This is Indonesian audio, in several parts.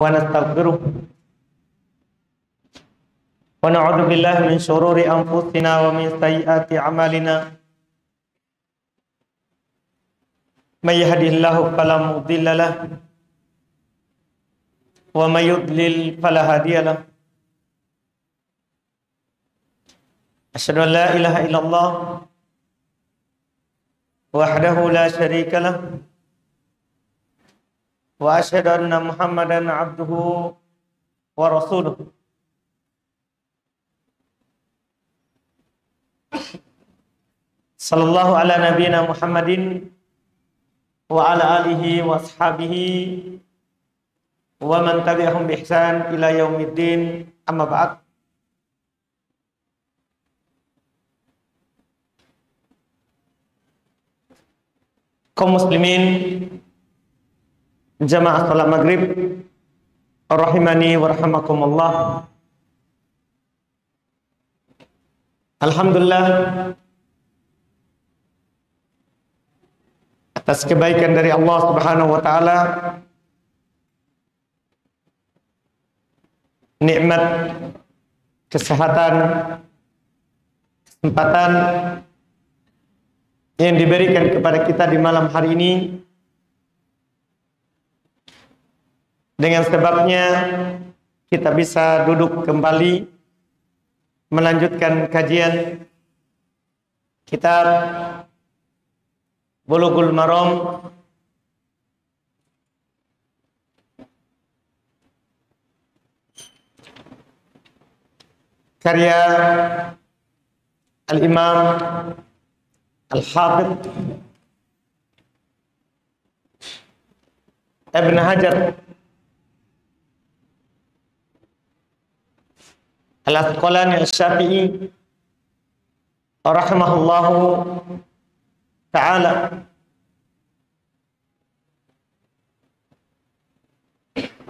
ونستغفره ونعوذ بالله من شرور أنفسنا ومن سيئات أعمالنا من يهده الله فلا مضل له ومن يضلل فلا هادي له أشهد أن لا إله إلا الله وحده لا شريك له وأشهد أن محمدا عبده ورسوله صلى الله على نبينا محمد وعلى آله وأصحابه ومن تبعهم بإحسان إلى يوم الدين أما بعد. Kaum muslimin jamaah salat maghrib rahimani wa rahimakumullah. Alhamdulillah atas kebaikan dari Allah Subhanahu wa taala, nikmat kesehatan, kesempatan yang diberikan kepada kita di malam hari ini, dengan sebabnya kita bisa duduk kembali melanjutkan kajian kitab Bulughul Maram karya Al-Imam Al-Hafidh Ibn Hajar Al-Asqalani Asy-Syafi'i rahimahullahu ta'ala.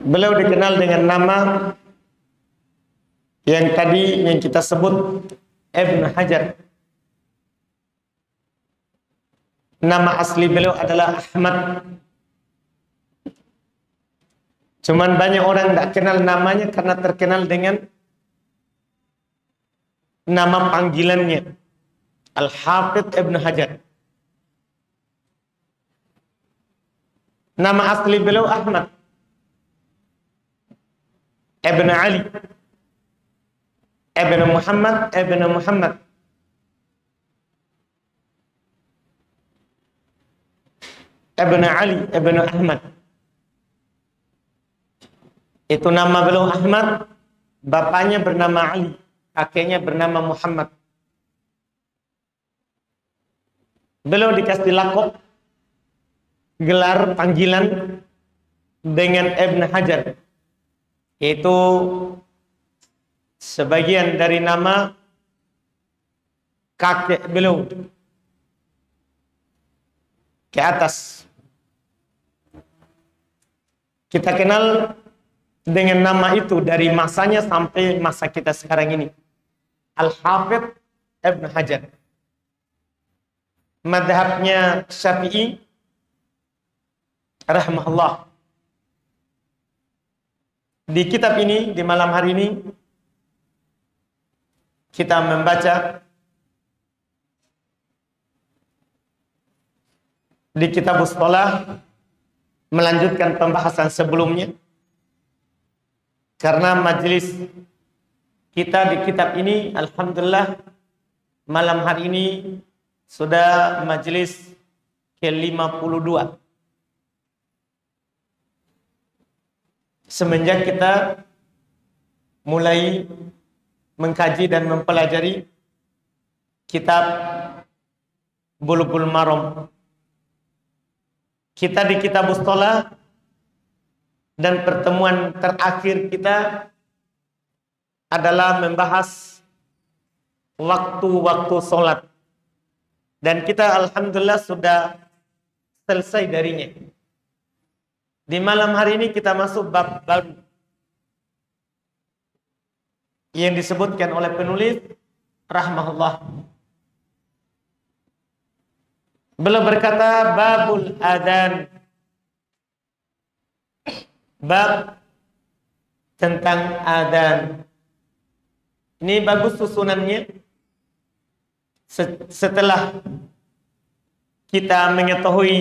Beliau dikenal dengan nama yang tadi yang kita sebut Ibn Hajar. Nama asli beliau adalah Ahmad. Cuman banyak orang tidak kenal namanya karena terkenal dengan nama panggilannya Al-Hafidh Ibn Hajar. Nama asli beliau Ahmad Ibn Ali Ibn Muhammad Ibn Muhammad Ibn Ali Ibn Ahmad. Itu nama beliau Ahmad, bapaknya bernama Ali, kakeknya bernama Muhammad. Beliau dikasih lakop, gelar panggilan dengan Ibn Hajar, yaitu sebagian dari nama kakek beliau ke atas. Kita kenal dengan nama itu dari masanya sampai masa kita sekarang ini. Al-Hafidh Ibn Hajar. Madhabnya Syafi'i rahimahullah. Di kitab ini, di malam hari ini, kita membaca di kitab Shalah, melanjutkan pembahasan sebelumnya. Karena majelis kita di kitab ini, alhamdulillah, malam hari ini sudah majelis ke-52. Semenjak kita mulai mengkaji dan mempelajari kitab Bulughul Maram. Kita di kitab Shalah, dan pertemuan terakhir kita adalah membahas waktu-waktu sholat. Dan kita alhamdulillah sudah selesai darinya. Di malam hari ini kita masuk bab baru yang disebutkan oleh penulis rahimahullah. Beliau berkata babul adzan, bab tentang adzan. Ini bagus susunannya. Setelah kita mengetahui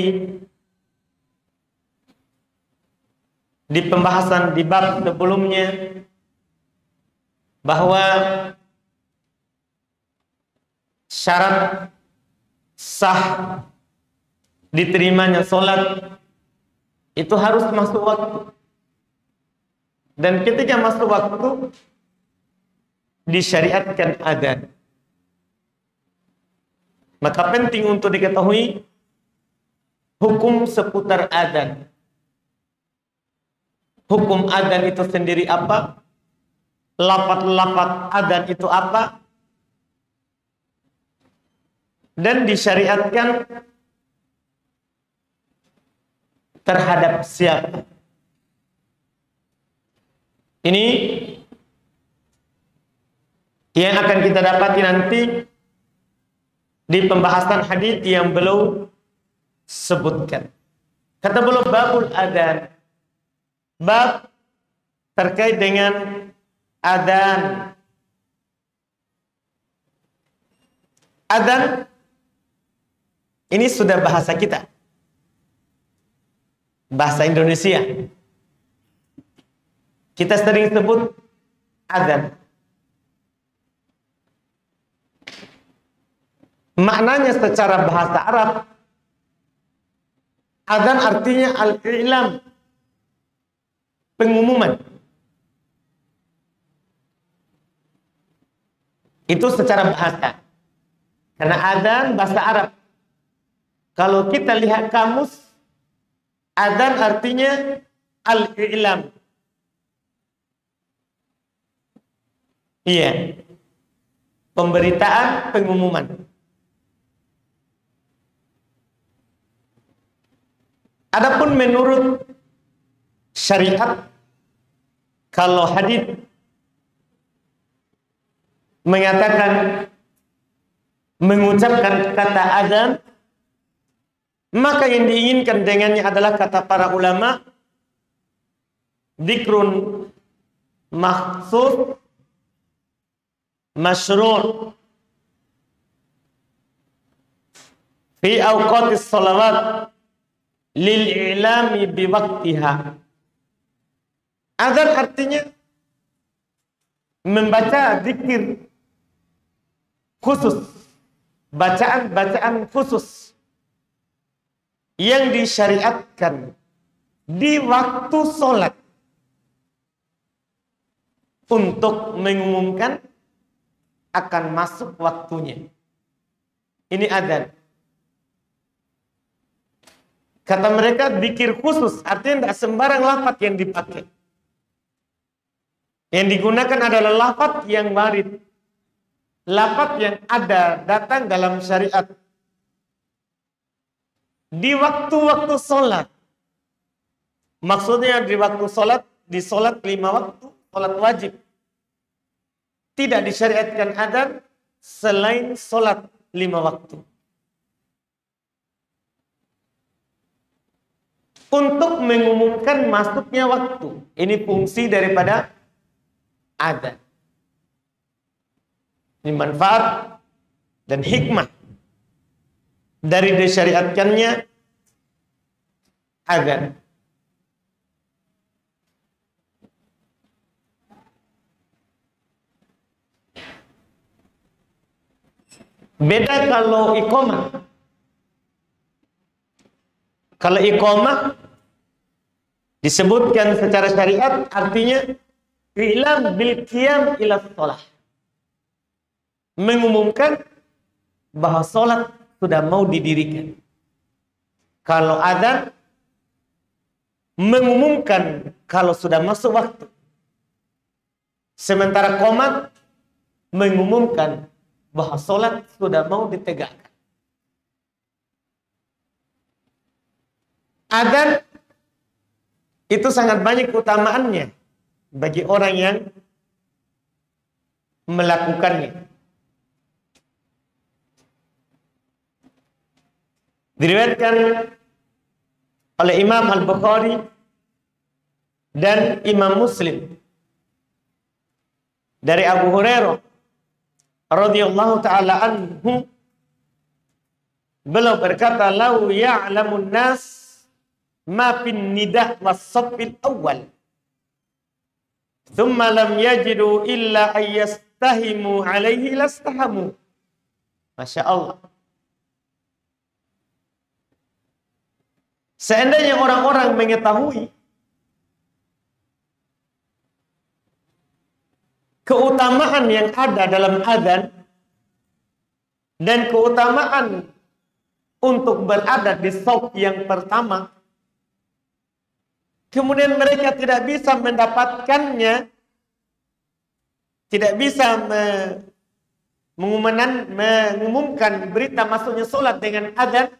di pembahasan di bab sebelumnya bahwa syarat sah diterimanya sholat itu harus masuk waktu. Dan ketika masuk waktu disyariatkan adzan. Maka penting untuk diketahui hukum seputar adzan. Hukum adzan itu sendiri apa? Lafaz-lafaz adzan itu apa? Dan disyariatkan terhadap siapa? Ini yang akan kita dapati nanti di pembahasan hadis yang belum sebutkan. Kata beliau babul adzan. Bab terkait dengan adzan. Adzan ini sudah bahasa kita. Bahasa Indonesia. Kita sering sebut adzan. Maknanya secara bahasa Arab, adzan artinya al-i'lam, pengumuman. Itu secara bahasa. Karena adzan bahasa Arab. Kalau kita lihat kamus, adzan artinya al-i'lam. Iya. Pemberitaan, pengumuman. Adapun menurut syariat, kalau hadis mengatakan mengucapkan kata adzan, maka yang diinginkan dengannya adalah kata para ulama dzikrun makhsus masyru' fi awqatis shalawat lil-i'lami biwaktiha. Adzan artinya membaca zikir khusus, bacaan-bacaan khusus yang disyariatkan di waktu sholat untuk mengumumkan akan masuk waktunya. Ini adzan. Kata mereka zikir khusus, artinya tidak sembarang lafaz yang dipakai. Yang digunakan adalah lafaz yang warid. Lafaz yang ada, datang dalam syariat. Di waktu-waktu sholat. Maksudnya di waktu sholat, di sholat 5 waktu, sholat wajib. Tidak disyariatkan adzan selain sholat 5 waktu. Untuk mengumumkan masuknya waktu. Ini fungsi daripada adzan. Ini manfaat dan hikmah dari disyariatkannya adzan. Beda kalau iqamah. Kalau iqamah disebutkan secara syariat artinya i'lam bil qiyam ila shalah. Mengumumkan bahwa salat sudah mau didirikan. Kalau adzan mengumumkan kalau sudah masuk waktu. Sementara qomat mengumumkan bahwa salat sudah mau ditegakkan. Adzan itu sangat banyak keutamaannya bagi orang yang melakukannya. Diriwayatkan oleh Imam Al-Bukhari dan Imam Muslim dari Abu Hurairah radhiyallahu taala anhu, beliau berkata, "Lau ya'lamun nas ma fin nida' was-saffil awwal, thumma lam yajidu illa ayyastahimu alaihi lastahamu." Masya Allah. Seandainya orang-orang mengetahui keutamaan yang ada dalam adzan dan keutamaan untuk berada di shaf yang pertama, kemudian mereka tidak bisa mendapatkannya, tidak bisa mengumumkan berita masuknya sholat dengan adzan,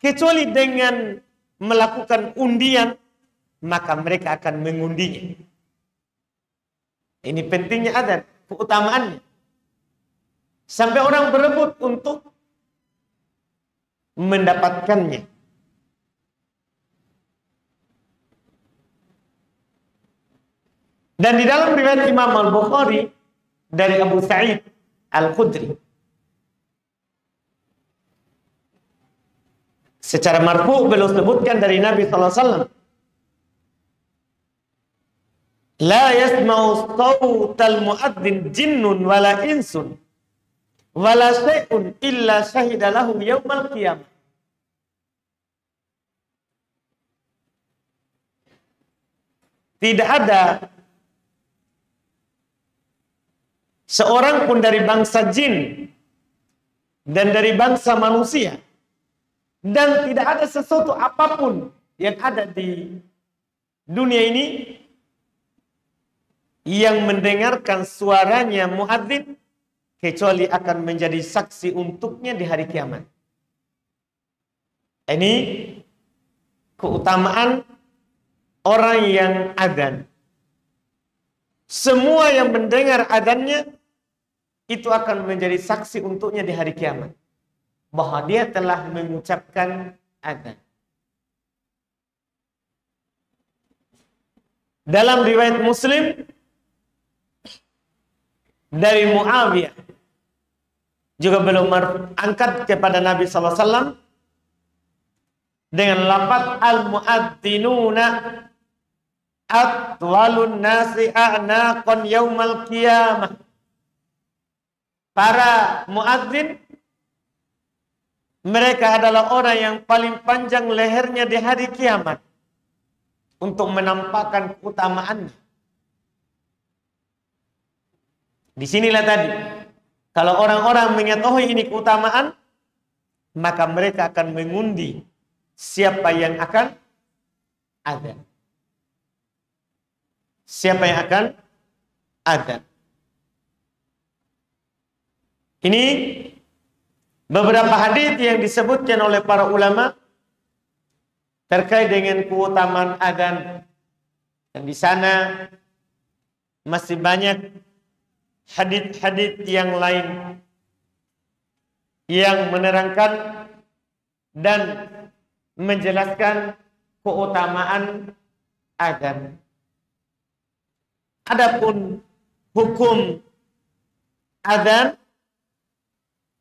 kecuali dengan melakukan undian, maka mereka akan mengundinya. Ini pentingnya adzan, keutamaannya. Sampai orang berebut untuk mendapatkannya. Dan di dalam riwayat Imam Al-Bukhari dari Abu Sa'id Al-Khudri, secara marfu beliau sebutkan dari Nabi sallallahu alaihi wasallam, "La yasma'u sawtal muadzin jinnun wala insun wala syai'un illa syahida lahu yaumal qiyamah." Tidak ada seorang pun dari bangsa jin dan dari bangsa manusia, dan tidak ada sesuatu apapun yang ada di dunia ini yang mendengarkan suaranya muadzin kecuali akan menjadi saksi untuknya di hari kiamat. Ini keutamaan orang yang adzan. Semua yang mendengar adzannya itu akan menjadi saksi untuknya di hari kiamat bahwa dia telah mengucapkan adzan. Dalam riwayat Muslim dari Muawiyah juga belum angkat kepada Nabi sallallahu alaihi wasallam dengan lafaz al-muadzinuna atwalun nasi a'naqan yaumal qiyamah. Para muadzin mereka adalah orang yang paling panjang lehernya di hari kiamat untuk menampakkan keutamaannya. Disinilah tadi, kalau orang-orang mengetahui ini keutamaan, maka mereka akan mengundi siapa yang akan adzan. Siapa yang akan adzan. Ini beberapa hadis yang disebutkan oleh para ulama terkait dengan keutamaan adzan. Dan di sana masih banyak hadis-hadis yang lain yang menerangkan dan menjelaskan keutamaan adzan. Adapun hukum adzan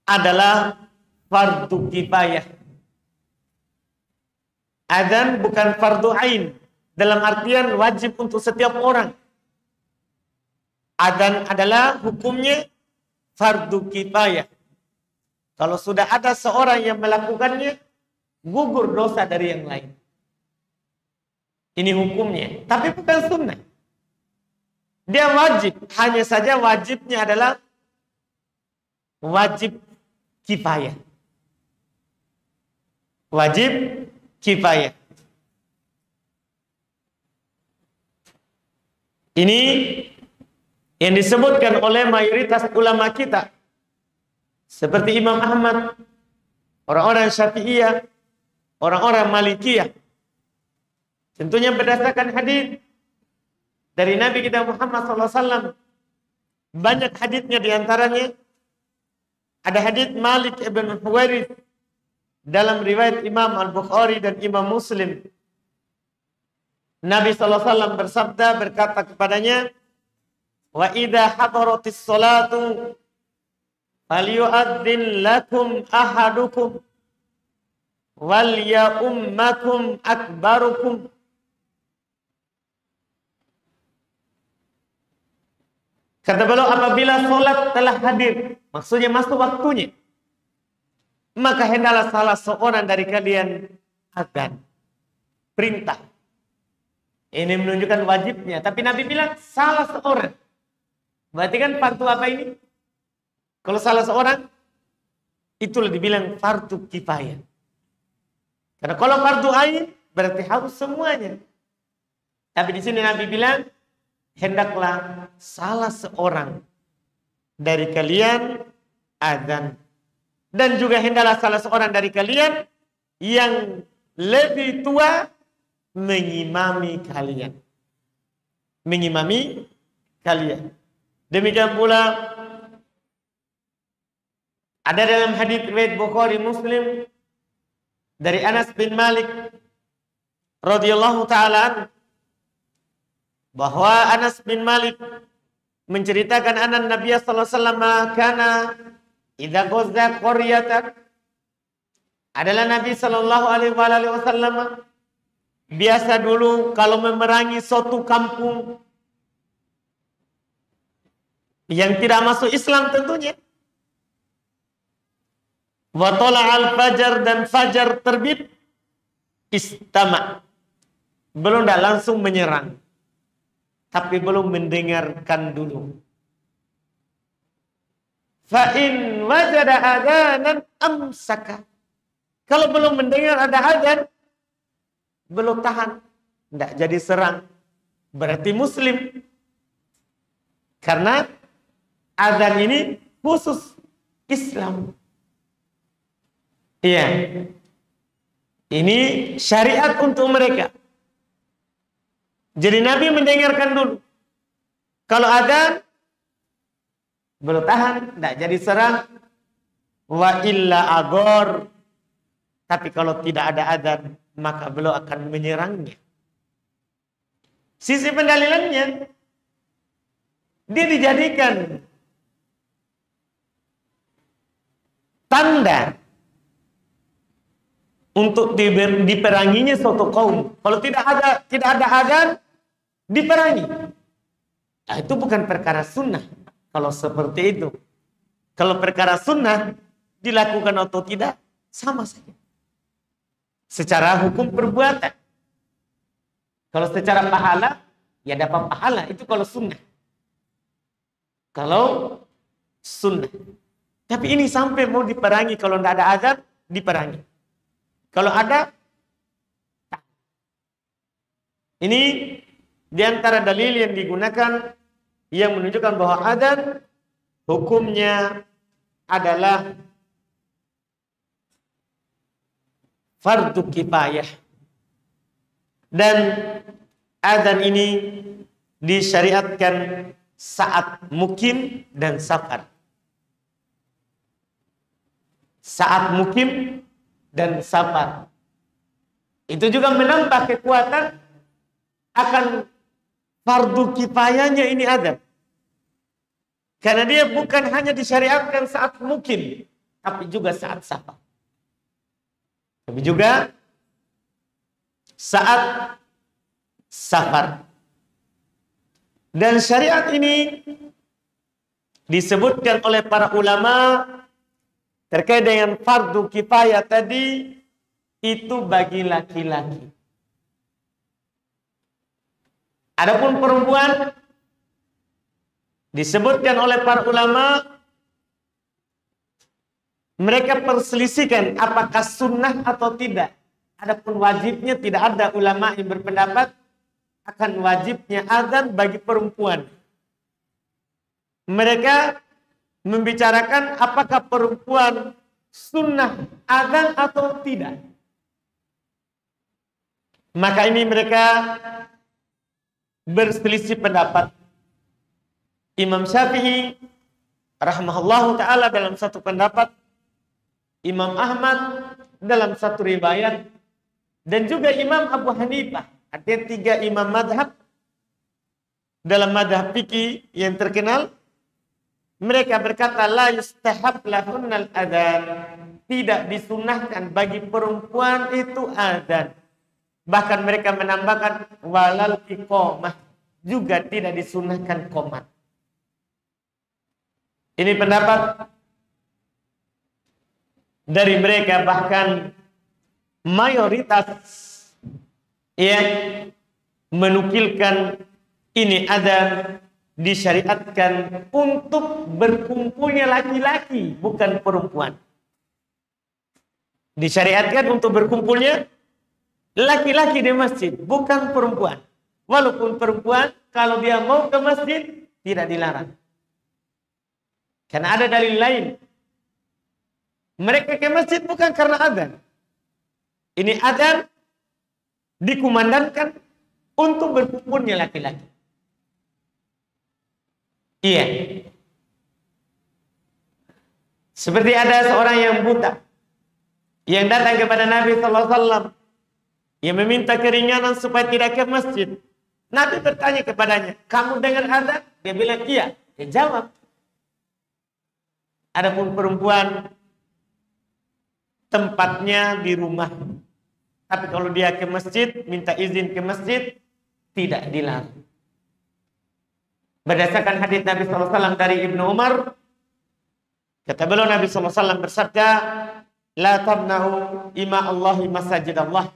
adalah fardu kifayah. Adzan bukan fardu ain dalam artian wajib untuk setiap orang. Adzan adalah hukumnya fardu kifayah. Kalau sudah ada seorang yang melakukannya, gugur dosa dari yang lain. Ini hukumnya, tapi bukan sunnah. Dia wajib, hanya saja wajibnya adalah wajib kifayah. Wajib kifayah. Ini yang disebutkan oleh mayoritas ulama kita, seperti Imam Ahmad, orang-orang Syafi'iyah, orang-orang Malikiyah. Tentunya berdasarkan hadis dari Nabi kita Muhammad SAW. Banyak hadisnya, diantaranya ada hadis Malik ibn Huwairits dalam riwayat Imam Al-Bukhari dan Imam Muslim. Nabi SAW bersabda, berkata kepadanya, wa idza hadaratis salatu falyu'adzin lakum ahadukum wal ya'ummakum akbarukum. Kata beliau, apabila sholat telah hadir, maksudnya masuk waktunya, maka hendaklah salah seorang dari kalian adzan. Perintah. Ini menunjukkan wajibnya. Tapi Nabi bilang salah seorang. Berarti kan fardu apa ini? Kalau salah seorang, itulah dibilang fardu kifayah. Karena kalau fardu ain, berarti harus semuanya. Tapi di sini Nabi bilang, hendaklah salah seorang dari kalian adzan. Dan juga hendaklah salah seorang dari kalian yang lebih tua mengimami kalian. Mengimami kalian. Demikian pula ada dalam hadis riwayat Bukhari Muslim dari Anas bin Malik radhiyallahu taala bahwa Anas bin Malik menceritakan anak Nabi sallallahu alaihi wasallam kana idza ghazza qaryatan, adalah Nabi sallallahu alaihi wasallam biasa dulu kalau memerangi suatu kampung yang tidak masuk Islam tentunya, wa tala'al fajar, dan fajar terbit, istama, belum tidak langsung menyerang, tapi belum mendengarkan dulu. Fa in wajada adzanan amsaka, kalau belum mendengar ada adzan, belum tahan, tidak jadi serang, berarti muslim. Karena adzan ini khusus Islam. Iya. Ini syariat untuk mereka. Jadi Nabi mendengarkan dulu. Kalau adzan belum tahan, tidak jadi serang. Wa illa agor. Tapi kalau tidak ada adzan, maka beliau akan menyerangnya. Sisi pendalilannya, dia dijadikan tanda untuk diperanginya suatu kaum. Kalau tidak ada adzan, diperangi. Nah, itu bukan perkara sunnah. Kalau seperti itu, kalau perkara sunnah dilakukan atau tidak sama saja. Secara hukum perbuatan. Kalau secara pahala, ya dapat pahala. Itu kalau sunnah. Kalau sunnah. Tapi ini sampai mau diperangi. Kalau tidak ada azan, diperangi. Kalau ada, tak. Ini diantara dalil yang digunakan yang menunjukkan bahwa azan hukumnya adalah fardu kifayah. Dan adzan ini disyariatkan saat mukim dan safar. Saat mukim dan safar. Itu juga menambah kekuatan akan fardu kifayahnya ini adzan. Karena dia bukan hanya disyariatkan saat mukim, tapi juga saat safar. Tapi juga saat safar. Dan syariat ini disebutkan oleh para ulama terkait dengan fardu kifayah tadi, itu bagi laki-laki. Adapun perempuan disebutkan oleh para ulama, mereka perselisihkan apakah sunnah atau tidak. Adapun wajibnya tidak ada ulama yang berpendapat akan wajibnya adzan bagi perempuan. Mereka membicarakan apakah perempuan sunnah adzan atau tidak. Maka ini mereka berselisih pendapat. Imam Syafi'i rahimahullahu ta'ala dalam satu pendapat, Imam Ahmad dalam satu riwayat, dan juga Imam Abu Hanifah. Artinya 3 imam madhab dalam madhab fikih yang terkenal, mereka berkata la yustahab lahunnal adzan, tidak disunahkan bagi perempuan itu adzan. Bahkan mereka menambahkan walal iqamah, juga tidak disunahkan qomat. Ini pendapat dari mereka, bahkan mayoritas yang menukilkan ini adzan disyariatkan untuk berkumpulnya laki-laki, bukan perempuan. Disyariatkan untuk berkumpulnya laki-laki di masjid, bukan perempuan. Walaupun perempuan, kalau dia mau ke masjid, tidak dilarang. Karena ada dalil lain. Mereka ke masjid bukan karena adzan. Ini adzan dikumandangkan untuk berkumpulnya laki-laki. Iya. Seperti ada seorang yang buta yang datang kepada Nabi SAW yang meminta keringanan supaya tidak ke masjid. Nabi bertanya kepadanya, kamu dengar adzan? Dia bilang iya. Dia jawab. Adapun perempuan tempatnya di rumah. Tapi kalau dia ke masjid, minta izin ke masjid, tidak dilarang. Berdasarkan hadis Nabi SAW dari Ibnu Umar, kata beliau Nabi SAW bersabda, la tamna'u ima Allahi masajid Allah.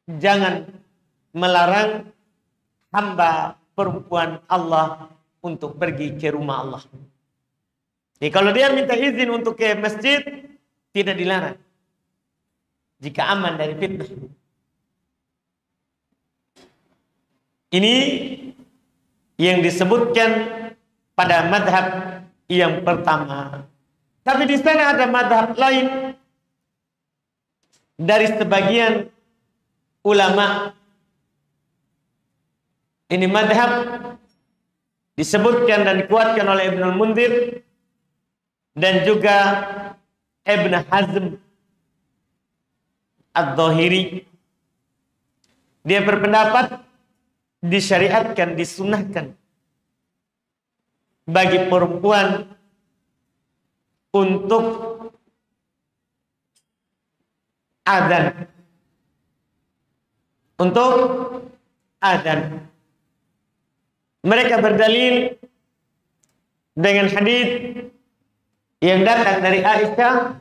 Jangan melarang hamba perempuan Allah untuk pergi ke rumah Allah. Jadi kalau dia minta izin untuk ke masjid, tidak dilarang. Jika aman dari fitnah. Ini yang disebutkan pada madhab yang pertama. Tapi di sana ada madhab lain dari sebagian ulama. Ini madhab disebutkan dan dikuatkan oleh Ibnu Munzir dan juga Ibn Hazm Ad-Dhahiri. Dia berpendapat disyariatkan, disunahkan bagi perempuan untuk adzan. Untuk adzan. Mereka berdalil dengan hadis yang datang dari Aisyah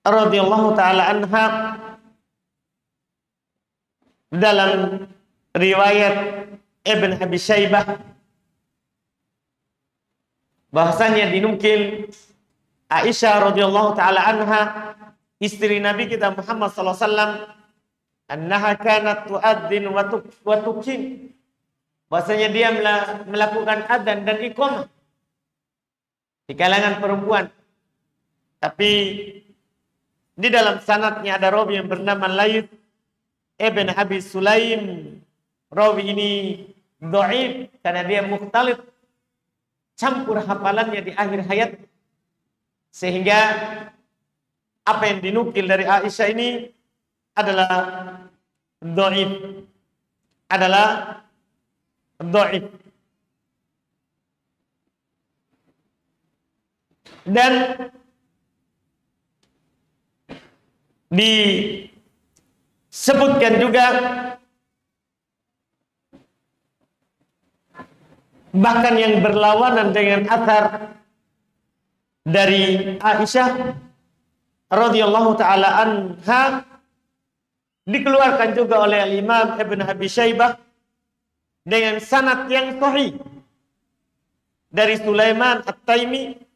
radhiyallahu taala anha dalam riwayat Ibn Abi Syaibah, bahasanya dinukil Aisyah radhiyallahu taala anha, istri Nabi kita Muhammad sallallahu alaihi wasallam, annaha kanat tu'adzin wa tuqim, bahasanya dia melakukan adzan dan iqamah di kalangan perempuan. Tapi di dalam sanadnya ada rawi yang bernama Laits Ibn Abi Sulaim. Rawi ini dhaif karena dia mukhtalif, campur hafalannya di akhir hayat, sehingga apa yang dinukil dari Aisyah ini adalah dhaif. Dan disebutkan juga bahkan yang berlawanan dengan athar dari Aisyah radhiyallahu taala anha, dikeluarkan juga oleh Imam Ibn Abi Syaibah dengan sanad yang sahih dari Sulaiman At-Taimi.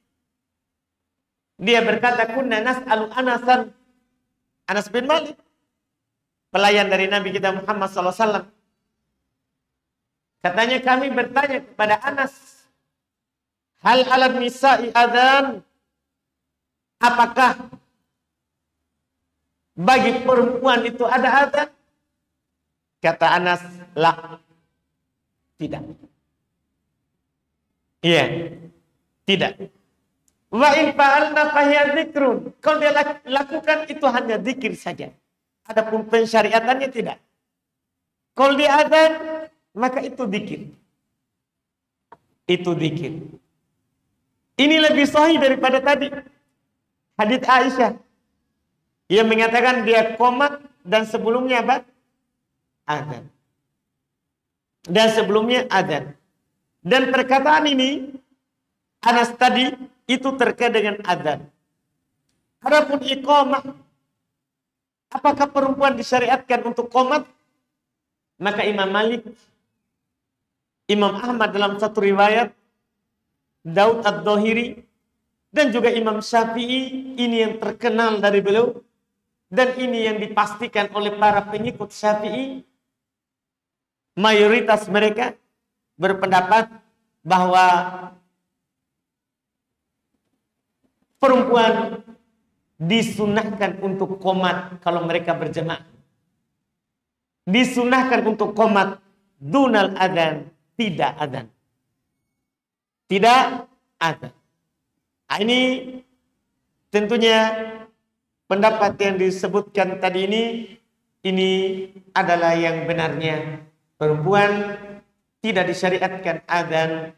Dia berkata, kunna nas'alu Anasan, Anas bin Malik, pelayan dari Nabi kita Muhammad SAW. Katanya kami bertanya kepada Anas, hal alam nisa'i adzan, apakah bagi perempuan itu ada adzan? Kata Anas, la, tidak. Iya, tidak. Wa in fa'alna fahiya dzikrun. Kalau dia lakukan itu hanya zikir saja. Adapun pensyariatannya tidak. Kalau dia adzan, maka itu zikir. itu zikir. Ini lebih sahih daripada tadi hadits Aisyah yang mengatakan dia qomat dan sebelumnya apa? Adzan. Dan sebelumnya adzan. Dan perkataan ini Anas tadi itu terkait dengan adzan. Adapun iqamah, apakah perempuan disyariatkan untuk qomat? Maka Imam Malik, Imam Ahmad dalam satu riwayat, Daud Ad-Dhahiri, dan juga Imam Syafi'i, ini yang terkenal dari beliau, dan ini yang dipastikan oleh para pengikut Syafi'i, mayoritas mereka berpendapat bahwa perempuan disunahkan untuk qomat kalau mereka berjamaah. Disunahkan untuk qomat dunal adzan, tidak adzan. Tidak adzan. Nah, ini tentunya pendapat yang disebutkan tadi ini adalah yang benarnya. Perempuan tidak disyariatkan adzan.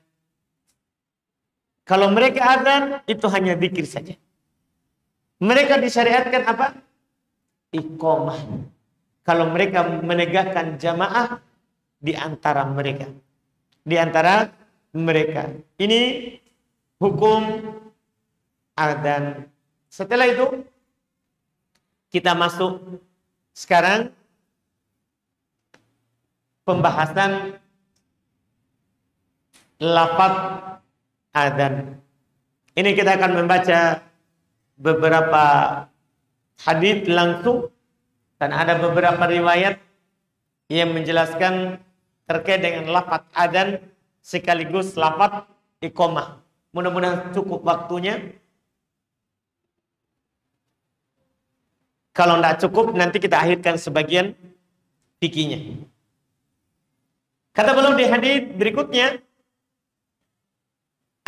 Kalau mereka adzan itu hanya zikir saja. Mereka disyariatkan apa? Iqamah. Kalau mereka menegakkan jamaah di antara mereka. Di antara mereka. Ini hukum adzan. Setelah itu kita masuk sekarang pembahasan lafaz adzan. Ini kita akan membaca beberapa hadits langsung dan ada beberapa riwayat yang menjelaskan terkait dengan lafaz adzan sekaligus lafaz iqamah. Mudah-mudahan cukup waktunya. Kalau tidak cukup nanti kita akhirkan sebagian fikihnya. Kata beliau di hadits berikutnya,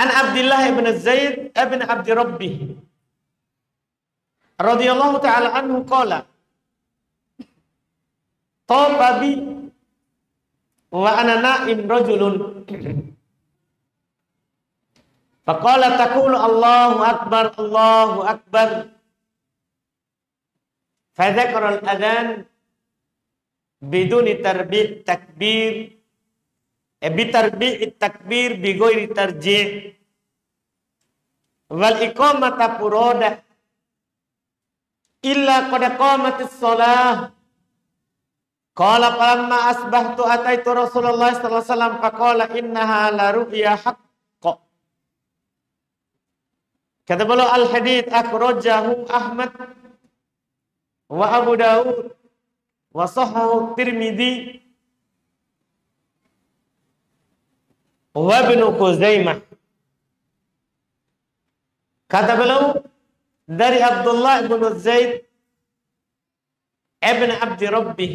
An Abdullah ibn Zaid ibn Abdi Rabbih radhiyallahu ta'ala anhu qala tababi wa ana na'im rajulun faqala taqulu Allahu akbar fadzakara al-adhan biduni tarbi' takbir bitarbi' takbir bi ghairi tarji' wal iqamata furoda illa qad qamatis shalah. Qala falamma asbahtu ataitu Rasulullah sallallahu alaihi wasallam faqala innaha la ru'ya haqq. Kata beliau al hadits akhrajahu Ahmad wa Abu Dawud wa sahahu Tirmidzi wa Ibnu Khuzaimah. Kata beliau dari Abdullah bin Zaid ibn Abdi Rabbih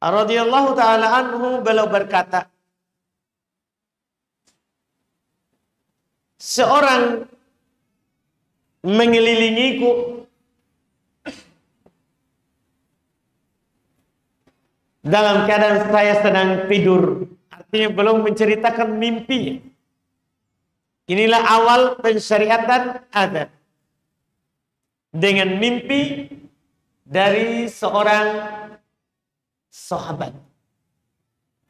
radhiyallahu ta'ala anhu, beliau berkata, seorang mengelilingiku dalam keadaan saya sedang tidur. Artinya belum menceritakan mimpinya. Inilah awal pensyariatan adzan. Dengan mimpi dari seorang sahabat.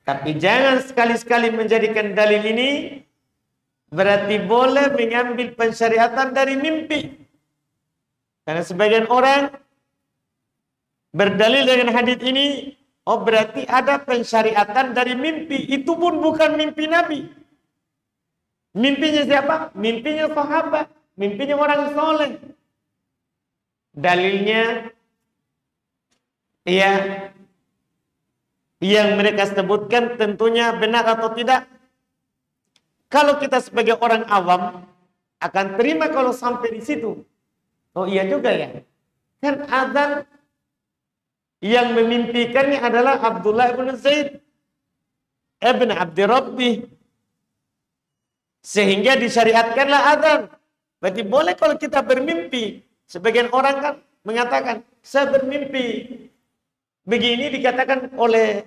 Tapi jangan sekali-sekali menjadikan dalil ini berarti boleh mengambil pensyariatan dari mimpi. Karena sebagian orang berdalil dengan hadits ini, oh berarti ada pensyariatan dari mimpi. Itu pun bukan mimpi Nabi. Mimpinya siapa? Mimpinya sahabat. Mimpinya orang soleh. Dalilnya ya yang mereka sebutkan tentunya benar atau tidak. Kalau kita sebagai orang awam akan terima kalau sampai di situ. Oh iya juga ya. Kan adzan yang memimpikannya adalah Abdullah bin Zaid ibn Abdi Rabbih. Sehingga disyariatkanlah adzan. Berarti boleh kalau kita bermimpi. Sebagian orang kan mengatakan, saya bermimpi. Begini dikatakan oleh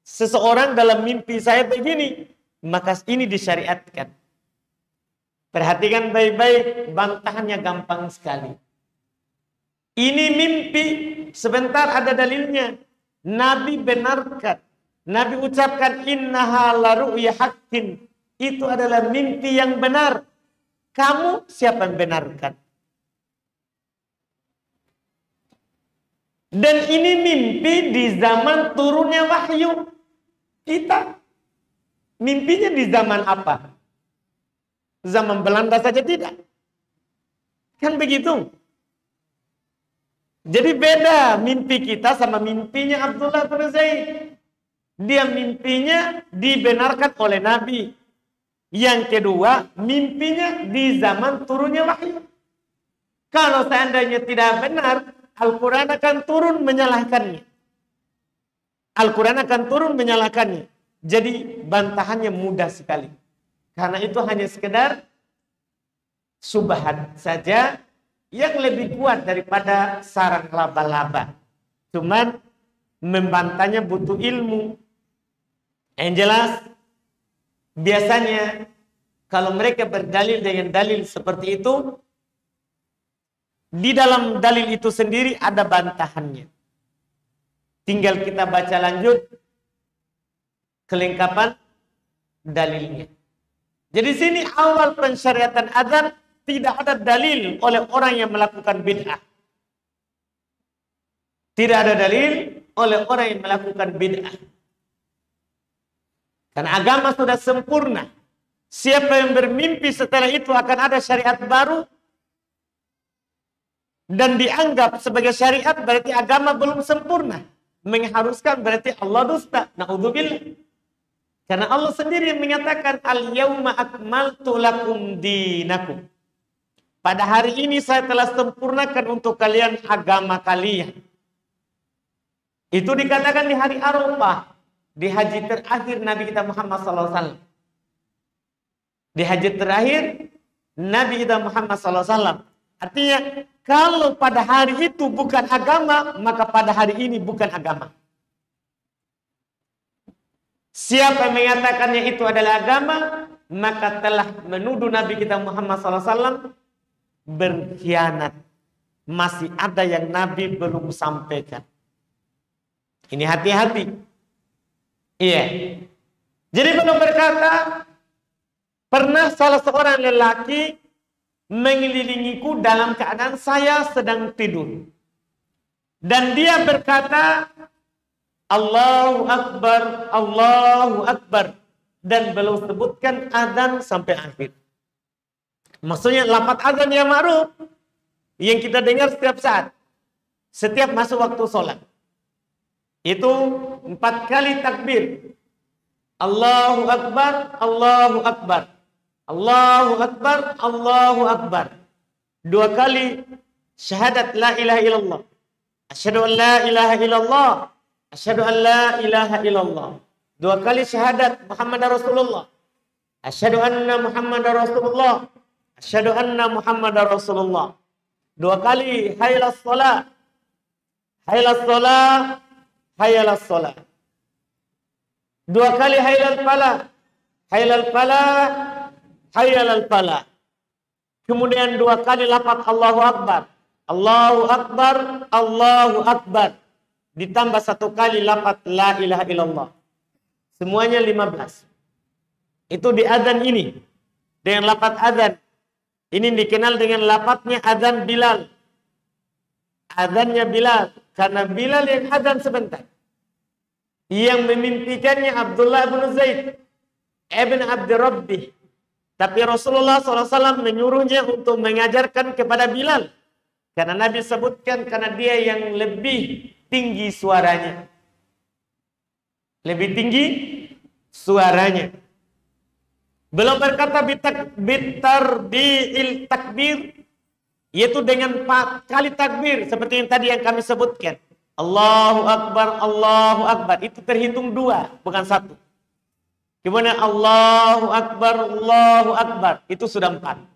seseorang dalam mimpi saya begini. maka ini disyariatkan. Perhatikan baik-baik, bantahannya gampang sekali. Ini mimpi, sebentar ada dalilnya. Nabi benarkan. Nabi ucapkan innaha la ru'ya haqqin. Itu adalah mimpi yang benar. Kamu siapa yang benarkan? Dan ini mimpi di zaman turunnya wahyu. Kita mimpinya di zaman apa? Zaman Belanda saja tidak. Kan begitu. Jadi beda mimpi kita sama mimpinya Abdullah bin Zaid. Dia mimpinya dibenarkan oleh Nabi. Yang kedua, mimpinya di zaman turunnya wahyu. Kalau seandainya tidak benar, Al-Quran akan turun menyalahkannya. Al-Quran akan turun menyalahkannya. Jadi bantahannya mudah sekali. Karena itu hanya sekedar subhat saja yang lebih kuat daripada sarang laba-laba. Cuman membantahnya butuh ilmu. Yang jelas, biasanya kalau mereka berdalil dengan dalil seperti itu, di dalam dalil itu sendiri ada bantahannya. Tinggal kita baca lanjut kelengkapan dalilnya. Jadi sini awal pensyariatan azan tidak ada dalil oleh orang yang melakukan bid'ah. Tidak ada dalil oleh orang yang melakukan bid'ah. Karena agama sudah sempurna. Siapa yang bermimpi setelah itu akan ada syariat baru dan dianggap sebagai syariat, berarti agama belum sempurna. Mengharuskan berarti Allah dusta. Na'udzubillah. Karena Allah sendiri yang menyatakan al-yauma akmaltu lakum dinakum. Pada hari ini saya telah sempurnakan untuk kalian agama kalian. Itu dikatakan di hari Arafah, di haji terakhir Nabi kita Muhammad SAW. Di haji terakhir Nabi kita Muhammad SAW. Artinya kalau pada hari itu bukan agama, maka pada hari ini bukan agama. Siapa yang mengatakannya itu adalah agama, maka telah menuduh Nabi kita Muhammad SAW berkhianat. Masih ada yang Nabi belum sampaikan. Ini hati-hati. Iya. Jadi belum berkata, pernah salah seorang lelaki mengelilingiku dalam keadaan saya sedang tidur. Dan dia berkata, Allahu Akbar, Allahu Akbar. Dan belum sebutkan azan sampai akhir. Maksudnya lafaz azan yang ma'ruf yang kita dengar setiap saat. Setiap masuk waktu sholat. Itu 4 kali takbir. Allahu Akbar, Allahu Akbar. Allahu Akbar, Allahu Akbar. 2 kali syahadat la ilaha illallah. Asyhadu an la ilaha illallah. Asyhadu an la ilaha illallah. 2 kali syahadat Muhammad Rasulullah. Asyhadu anna Muhammad Rasulullah. Asyhadu anna Muhammad Rasulullah. 2 kali hayyalas shalah. Hayyalas shalah. Hayyalas shalah. 2 kali hayyal falah. Hayyal falah. Hayyal falah. Kemudian 2 kali lafaz Allahu Akbar. Allahu Akbar, Allahu Akbar. Ditambah 1 kali lafaz la ilaha illallah. Semuanya 15. Itu di azan ini. Dengan lafaz azan. Ini dikenal dengan lafaznya azan Bilal. Azannya Bilal. Karena Bilal yang azan sebentar. Yang memimpikannya Abdullah bin Zaid. Ibn Abdi Rabbih. Tapi Rasulullah SAW menyuruhnya untuk mengajarkan kepada Bilal. Karena Nabi sebutkan karena dia yang lebih tinggi suaranya. Lebih tinggi suaranya. Belum berkata bitarbi'il takbir. Yaitu dengan 4 kali takbir. Seperti yang tadi yang kami sebutkan. Allahu Akbar, Allahu Akbar. Itu terhitung 2, bukan 1. Kemudian Allahu Akbar, Allahu Akbar. Itu sudah 4.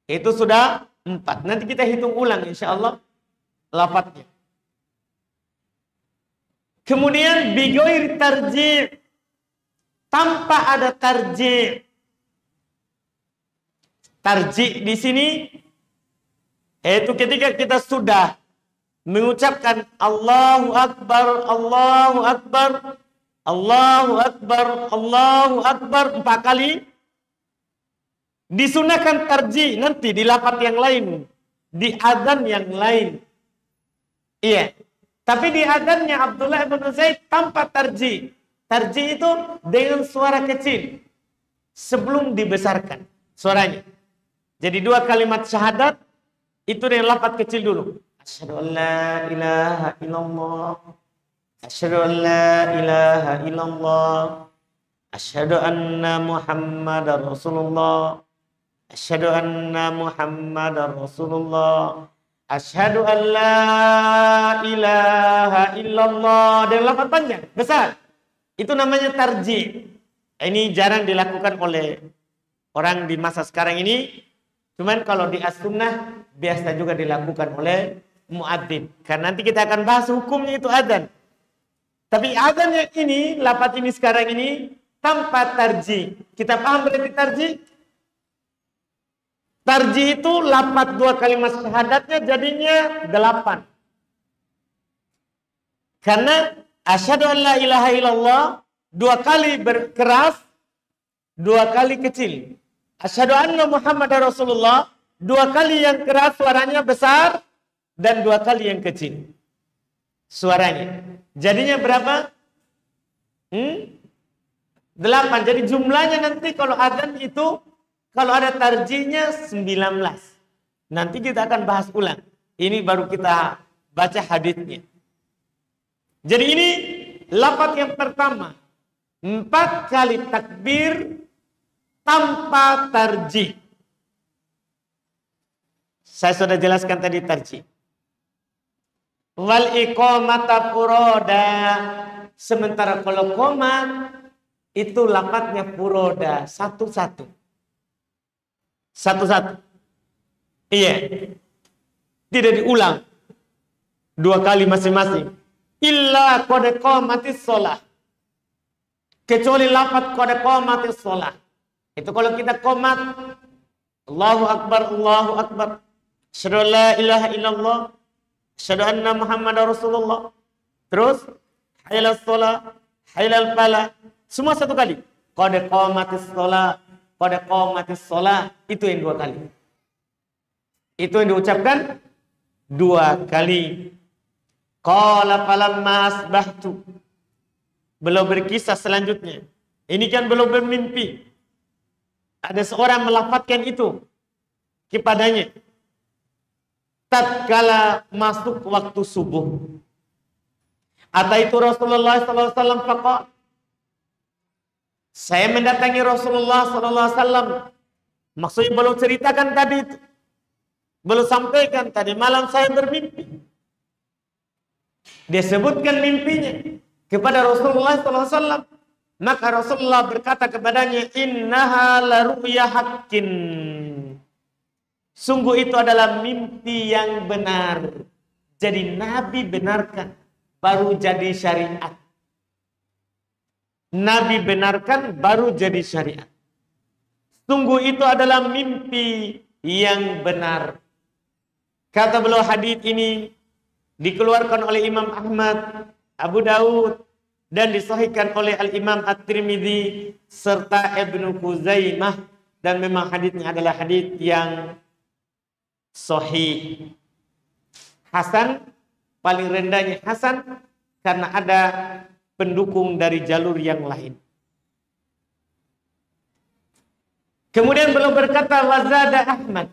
Itu sudah 4. Nanti kita hitung ulang insya-Allah lafadznya. Kemudian bigoir tarji'. tanpa ada tarji'. Tarji' di sini yaitu ketika kita sudah mengucapkan Allahu Akbar, Allahu Akbar, Allahu Akbar, Allahu Akbar 4 kali, disunahkan tarji' nanti di lafaz yang lain, di adzan yang lain. Iya. Tapi di adzannya Abdullah bin Zaid tanpa tarji'. Tarji' itu dengan suara kecil sebelum dibesarkan suaranya. Jadi 2 kalimat syahadat itu dengan lafaz kecil dulu. Asyhadu an la ilaha illallah. Asyhadu an la ilaha illallah. Asyhadu anna Muhammadar Rasulullah. Asyhadu anna Muhammadar Rasulullah. Asyhadu an la ilaha illallah. Dan lafaz panjang, besar. Itu namanya tarji'. Ini jarang dilakukan oleh orang di masa sekarang ini. Cuman kalau di as-sunnah biasa juga dilakukan oleh muadzin. Karena nanti kita akan bahas hukumnya itu adzan. Tapi adzan yang ini, lafaz ini sekarang ini tanpa tarji'. Kita paham berarti tarji'? Tarji' itu lafaz 2 kalimat syahadatnya jadinya 8. Karena asyhadu an la ilaha illallah 2 kali berkeras, 2 kali kecil. Asyhadu anna Muhammadar Rasulullah 2 kali yang keras suaranya besar dan 2 kali yang kecil suaranya. Jadinya berapa? 8. Jadi jumlahnya nanti kalau adzan itu kalau ada tarjinya 19. Nanti kita akan bahas ulang. Ini baru kita baca haditsnya. Jadi ini lafaz yang pertama. 4 kali takbir tanpa tarji'. Saya sudah jelaskan tadi tarji'. Wal iqamata furoda. Sementara kalau qomat itu lafaznya furoda, satu-satu. Satu-satu. Iya. Tidak diulang 2 kali masing-masing. Illa qad qamatis shalah. Kecuali lafaz qad qamatis shalah. Itu kalau kita qomat Allahu Akbar, Allahu Akbar. Asyhadu an la ilaha illallah. Asyhadu anna Muhammadar Rasulullah. Terus hayyal shalah, hayyal falah. Semua 1 kali. Qad qamatis shalah, qad qamatis shalah. Itu yang 2 kali. Itu yang diucapkan 2 kali. Qala falamma asbahtu. Belum berkisah selanjutnya. Ini kan belum bermimpi. Ada seorang melafazkan itu kepadanya. Tatkala masuk waktu subuh. Ataitu Rasulullah sallallahu alaihi wasallam faqala. Saya mendatangi Rasulullah sallallahu alaihi wasallam. Maksudnya belum ceritakan tadi itu. Belum sampaikan tadi malam saya bermimpi. Dia sebutkan mimpinya kepada Rasulullah sallallahu alaihi wasallam. Maka Rasulullah berkata kepadanya, innaha la ru'ya haqqin. Sungguh itu adalah mimpi yang benar. Jadi Nabi benarkan, baru jadi syariat. Nabi benarkan, baru jadi syariat. Sungguh itu adalah mimpi yang benar. Kata beliau, hadits ini dikeluarkan oleh Imam Ahmad, Abu Daud, dan disahihkan oleh Al-Imam At-Tirmidzi serta Ibnu Khuzaimah, dan memang haditsnya adalah hadits yang sahih. Hasan, paling rendahnya hasan karena ada pendukung dari jalur yang lain. Kemudian beliau berkata wazada Ahmad,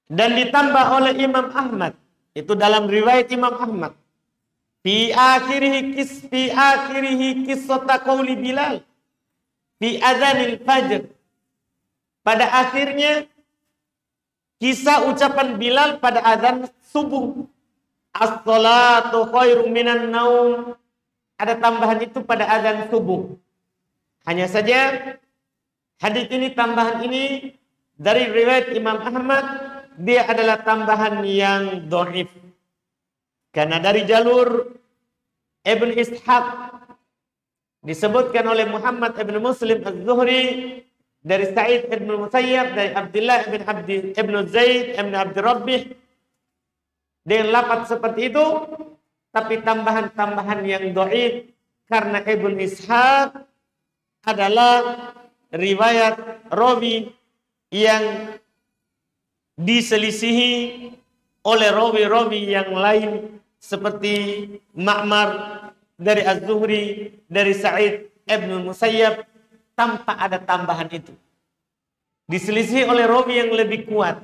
dan ditambah oleh Imam Ahmad, itu dalam riwayat Imam Ahmad. Fi akhirihi qissata qauli Bilal fi adzanil fajr. Pada akhirnya kisah ucapan Bilal pada azan subuh. As-salatu khairum minan naum. Ada tambahan itu pada azan subuh. Hanya saja hadis ini, tambahan ini dari riwayat Imam Ahmad, dia adalah tambahan yang dhaif. Karena dari jalur Ibn Ishaq Disebutkan oleh Muhammad ibn Muslim Az-Zuhri dari Sa'id ibn Musayyab, dari Abdullah ibn Zaid ibn Abdi Rabbih, dengan lafaz seperti itu, tapi tambahan-tambahan yang dhaif karena Ibnu Ishaq adalah riwayat rawi yang diselisihi oleh rawi-rawi yang lain seperti Ma'mar dari Az-Zuhri, dari Sa'id ibn Musayyab, tanpa ada tambahan itu. Diselisihi oleh rawi yang lebih kuat.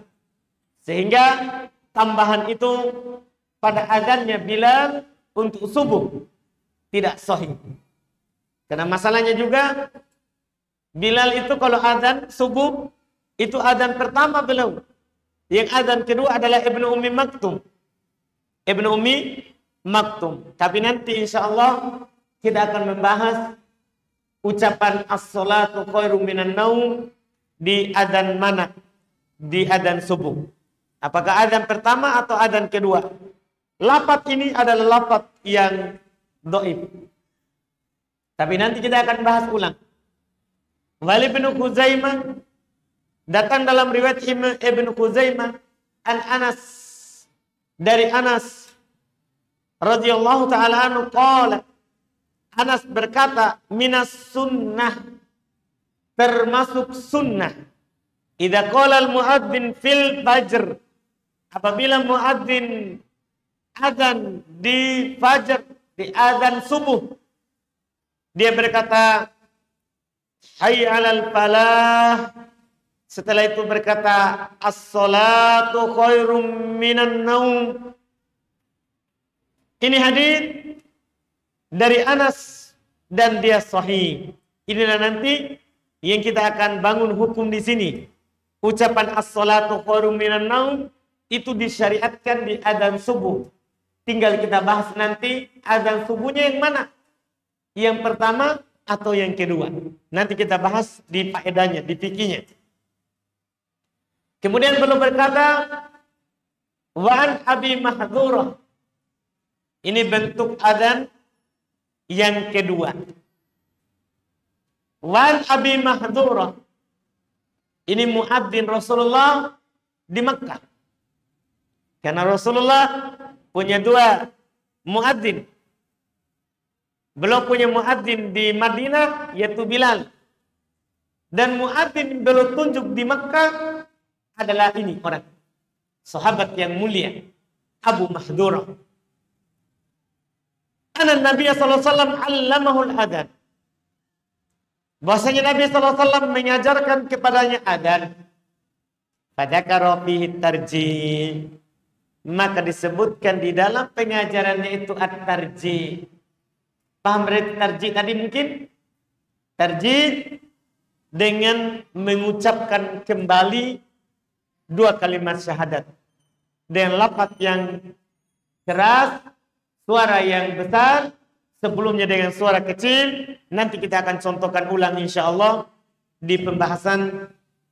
Sehingga tambahan itu pada azannya Bilal untuk subuh tidak sahih. Karena masalahnya juga Bilal itu kalau azan subuh itu azan pertama belum. Yang azan kedua adalah Ibnu Ummi Maktum. Ibnu Ummi Maktum. Tapi nanti insya Allah kita akan membahas ucapan as-salatu khairum minan naum di azan mana? Di azan subuh. Apakah azan pertama atau azan kedua? Lafaz ini adalah lafaz yang dhaif. Tapi nanti kita akan bahas ulang. Walid bin Khuzaimah datang dalam riwayat Ibn Khuzaimah an Anas, dari Anas radhiyallahu taala anhu qala, Anas berkata, minas sunnah, termasuk sunnah, idza qala al muadzin fil fajr, apabila muadzin azan di fajar, di azan subuh, dia berkata hayya 'alal falah, setelah itu berkata as-salatu khairum minan naum. Ini hadis dari Anas dan dia sahih. Inilah nanti yang kita akan bangun hukum di sini. Ucapan as-salatu khairum minan naum itu disyariatkan di adzan subuh. Tinggal kita bahas nanti adzan subuhnya yang mana? Yang pertama atau yang kedua? Nanti kita bahas di faedahnya, di fikihnya. Kemudian beliau berkata, wa an Abi Mahdhurah. Ini bentuk adzan yang kedua. Wa an Abi Mahdhurah. Ini muadzin Rasulullah di Makkah. Karena Rasulullah punya dua muadzin. Beliau punya muadzin di Madinah yaitu Bilal. Dan muadzin beliau tunjuk di Makkah adalah ini orang sahabat yang mulia, Abu Mahdhurah. Anna Nabi sallallahu alaihi wasallam 'allamahu al-adzan. Bahwasanya Nabi sallallahu alaihi wasallam mengajarkan kepadanya adzan. Fadzakara fihi tarjih. Maka disebutkan di dalam pengajarannya itu at-tarjih. Paham berarti tarjih tadi mungkin? Tarjih dengan mengucapkan kembali dua kalimat syahadat dengan lafaz yang keras, suara yang besar, sebelumnya dengan suara kecil. Nanti kita akan contohkan ulang insyaallah di pembahasan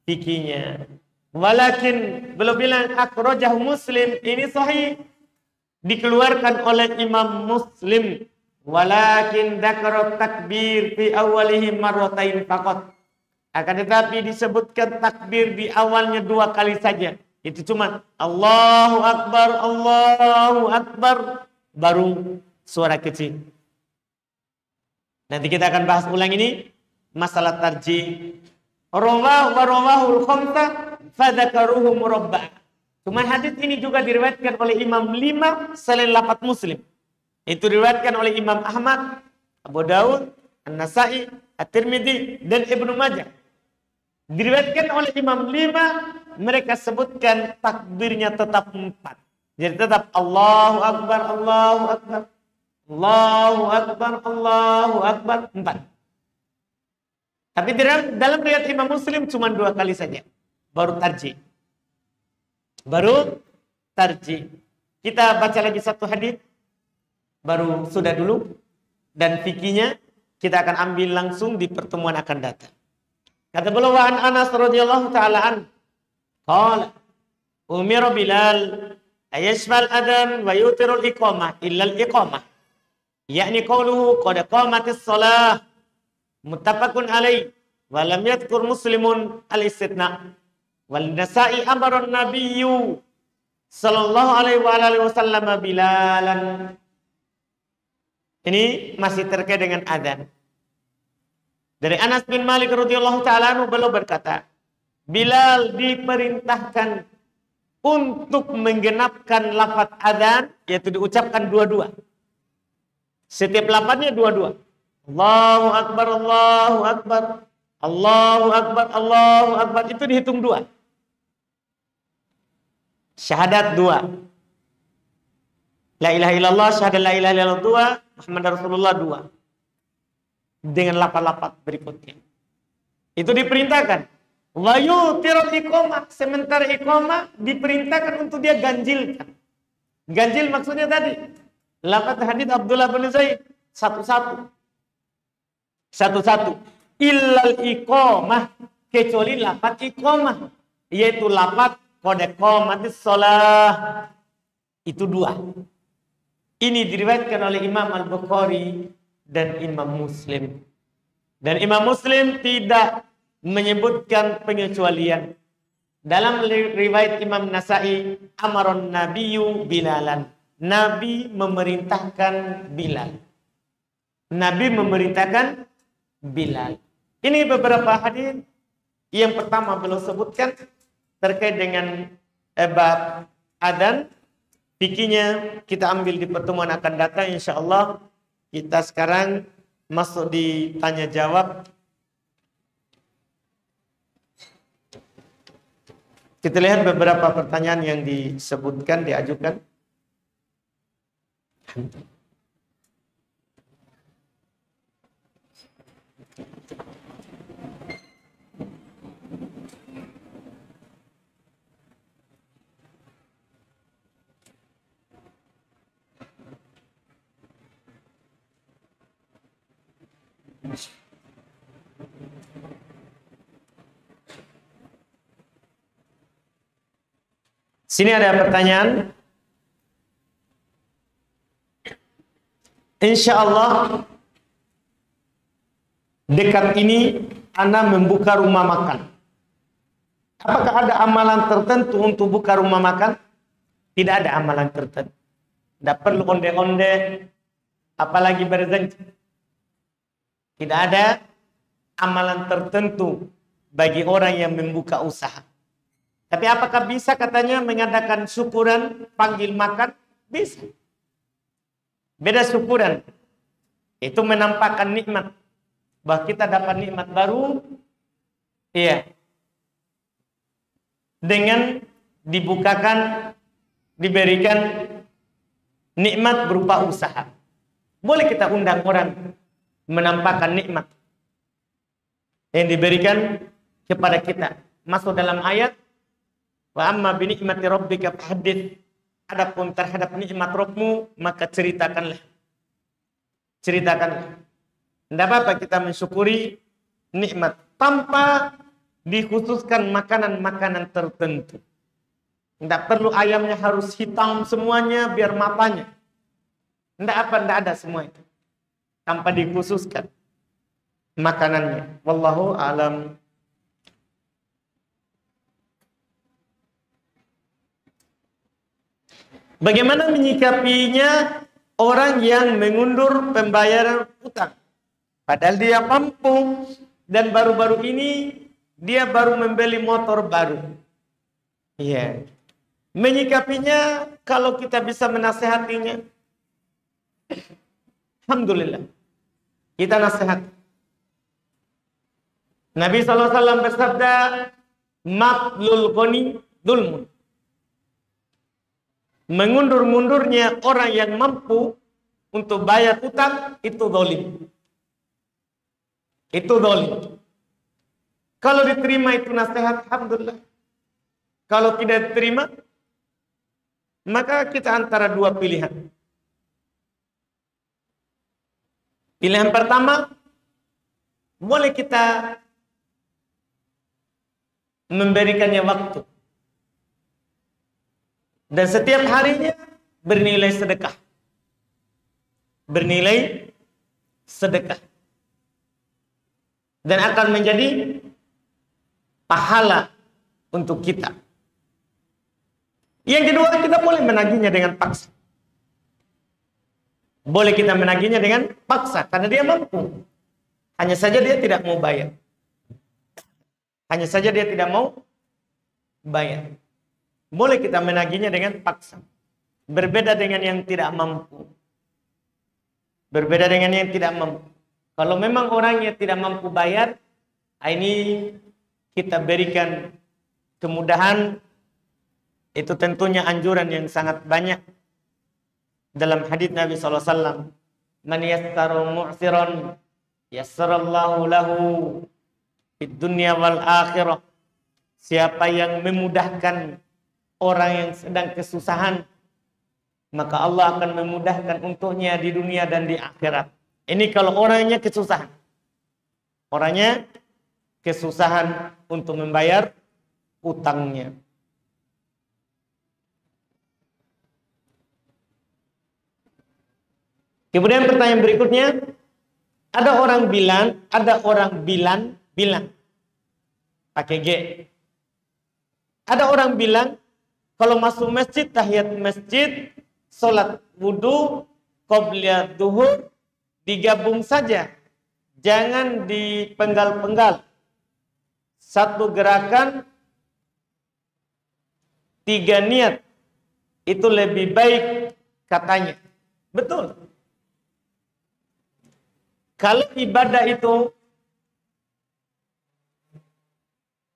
fikihnya. Walakin belum bilang akhrajahu Muslim, ini sahih, dikeluarkan oleh Imam Muslim. Walakin dzakara takbir fi awwalihi marratain faqat. Akan tetapi disebutkan takbir di awalnya dua kali saja. Itu cuma Allahu Akbar, Allahu Akbar, baru suara kecil. Nanti kita akan bahas ulang ini masalah tarjih. Rawahul khamsah fadzakaruhu murabba'. Cuma hadis ini juga diriwayatkan oleh Imam 5 selain lafaz Muslim. Itu diriwayatkan oleh Imam Ahmad, Abu Daud, An-Nasa'i, At-Tirmidzi dan Ibnu Majah. Diriwayatkan oleh Imam 5, mereka sebutkan takbirnya tetap 4. Jadi tetap Allahu Akbar, Allahu Akbar, Allahu Akbar, Allahu Akbar, 4. Tapi dalam riwayat Imam Muslim cuma 2 kali saja. Baru tarjih. Baru tarjih. Kita baca lagi satu hadis. Baru sudah dulu. Dan fikihnya kita akan ambil langsung di pertemuan akan datang. Kata beliau an Anas radhiyallahu taala an, qala umira Bilal ayashfal adan wa yutirul iqamah illa al iqamah. Yakni qawluhu qad qamatis shalah Muttafaqun alaih. Wa lam yadhkur Muslimun al-istithna. Wal Nasa'i amara an-nabiyyu sallallahu alaihi wa alihi wasallam Bilalan. Ini masih terkait dengan adzan. Dari Anas bin Malik radhiyallahu taala anhu beliau berkata, Bilal diperintahkan untuk menggenapkan lafaz adzan, yaitu diucapkan dua-dua. Setiap lafaznya dua-dua. Allahu akbar, Allahu akbar, Allahu akbar, Allahu akbar, itu dihitung dua. Syahadat dua. La ilaha illallah, syahadat la ilaha illallah dua, Muhammad Rasulullah dua. Dengan lafaz-lafaz berikutnya. Itu diperintahkan. Wa yutirul iqamah, sementara iqamah diperintahkan untuk dia ganjilkan. Ganjil maksudnya tadi lafaz hadits Abdullah bin Zaid satu-satu. Satu-satu. Illal iqamah, kecuali lafaz iqamah, yaitu lafaz qad qamatis shalah. Itu dua. Ini diriwayatkan oleh Imam Al-Bukhari dan Imam Muslim. Dan Imam Muslim tidak menyebutkan pengecualian. Dalam riwayat Imam Nasa'i, amaron nabiyyu Bilalan. Nabi memerintahkan Bilal. Nabi memerintahkan Bilal. Ini beberapa hadis. Yang pertama beliau sebutkan terkait dengan bab adzan. Fikihnya kita ambil di pertemuan akan datang insyaallah. Kita sekarang masuk di tanya jawab. Kita lihat beberapa pertanyaan yang disebutkan, diajukan. Sini ada pertanyaan. Insya Allah dekat ini Anda membuka rumah makan. Apakah ada amalan tertentu untuk buka rumah makan? Tidak ada amalan tertentu. Tidak perlu onde-onde, apalagi berjanji. Tidak ada amalan tertentu bagi orang yang membuka usaha. Tapi apakah bisa katanya mengadakan syukuran, panggil makan? Bisa. Beda syukuran. Itu menampakkan nikmat. Bahwa kita dapat nikmat baru. Iya. Dengan dibukakan, diberikan nikmat berupa usaha. Boleh kita undang orang menampakkan nikmat yang diberikan kepada kita. Masuk dalam ayat, wa amma bi ni'mati rabbika fahaddits. Adapun terhadap nikmat Rabbmu, maka ceritakanlah. Ceritakanlah. Tidak apa-apa kita mensyukuri nikmat tanpa dikhususkan makanan-makanan tertentu. Tidak perlu ayamnya harus hitam semuanya biar matanya. Tidak ada semua itu. Tanpa dikhususkan makanannya. Wallahu a'lam. Bagaimana menyikapinya orang yang mengundur pembayaran utang? Padahal dia mampu dan baru-baru ini dia baru membeli motor baru. Iya. Menyikapinya kalau kita bisa menasehatinya, alhamdulillah. Kita nasihat. Nabi SAW bersabda, "Maqlul ghani dzulmun." Mengundur-mundurnya orang yang mampu untuk bayar utang itu zalim. Itu zalim. Kalau diterima itu nasihat, alhamdulillah. Kalau tidak diterima, maka kita antara dua pilihan. Pilihan pertama, boleh kita memberikannya waktu. Dan setiap harinya bernilai sedekah. Bernilai sedekah. dan akan menjadi pahala untuk kita. Yang kedua, kita boleh menagihnya dengan paksa. Boleh kita menagihnya dengan paksa karena dia mampu. Hanya saja dia tidak mau bayar. Hanya saja dia tidak mau bayar. Boleh kita menagihnya dengan paksa. Berbeda dengan yang tidak mampu. Berbeda dengan yang tidak mampu. Kalau memang orangnya tidak mampu bayar, ini kita berikan kemudahan. Itu tentunya anjuran yang sangat banyak dalam hadis Nabi SAW. Man yassara mu'siran yassarallahu lahu fid dunya wal akhirah. Siapa yang memudahkan orang yang sedang kesusahan, maka Allah akan memudahkan untuknya di dunia dan di akhirat. Ini kalau orangnya kesusahan. Orangnya kesusahan untuk membayar utangnya. Kemudian pertanyaan berikutnya, ada orang bilang, pakai G. Ada orang bilang, kalau masuk masjid, tahiyat masjid, sholat wudu, qobliyah duhur, digabung saja. Jangan dipenggal-penggal. Satu gerakan, 3 niat. Itu lebih baik katanya. Betul. Kalau ibadah itu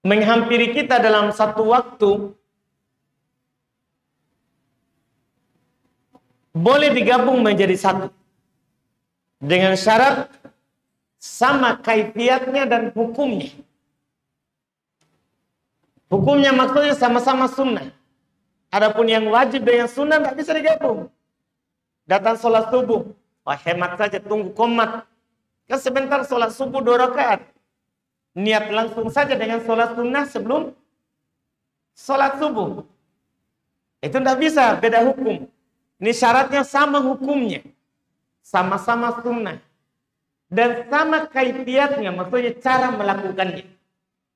menghampiri kita dalam satu waktu, boleh digabung menjadi satu. Dengan syarat sama kaifiatnya dan hukumnya. Hukumnya maksudnya sama-sama sunnah. Adapun yang wajib dengan sunnah tidak bisa digabung. Datang sholat subuh, hemat saja, tunggu qomat. Kan sebentar sholat subuh 2 rakaat. Niat langsung saja dengan sholat sunnah sebelum sholat subuh. Itu tidak bisa, beda hukum. Ini syaratnya sama hukumnya. Sama-sama sunnah. Dan sama kaifiatnya, maksudnya cara melakukannya.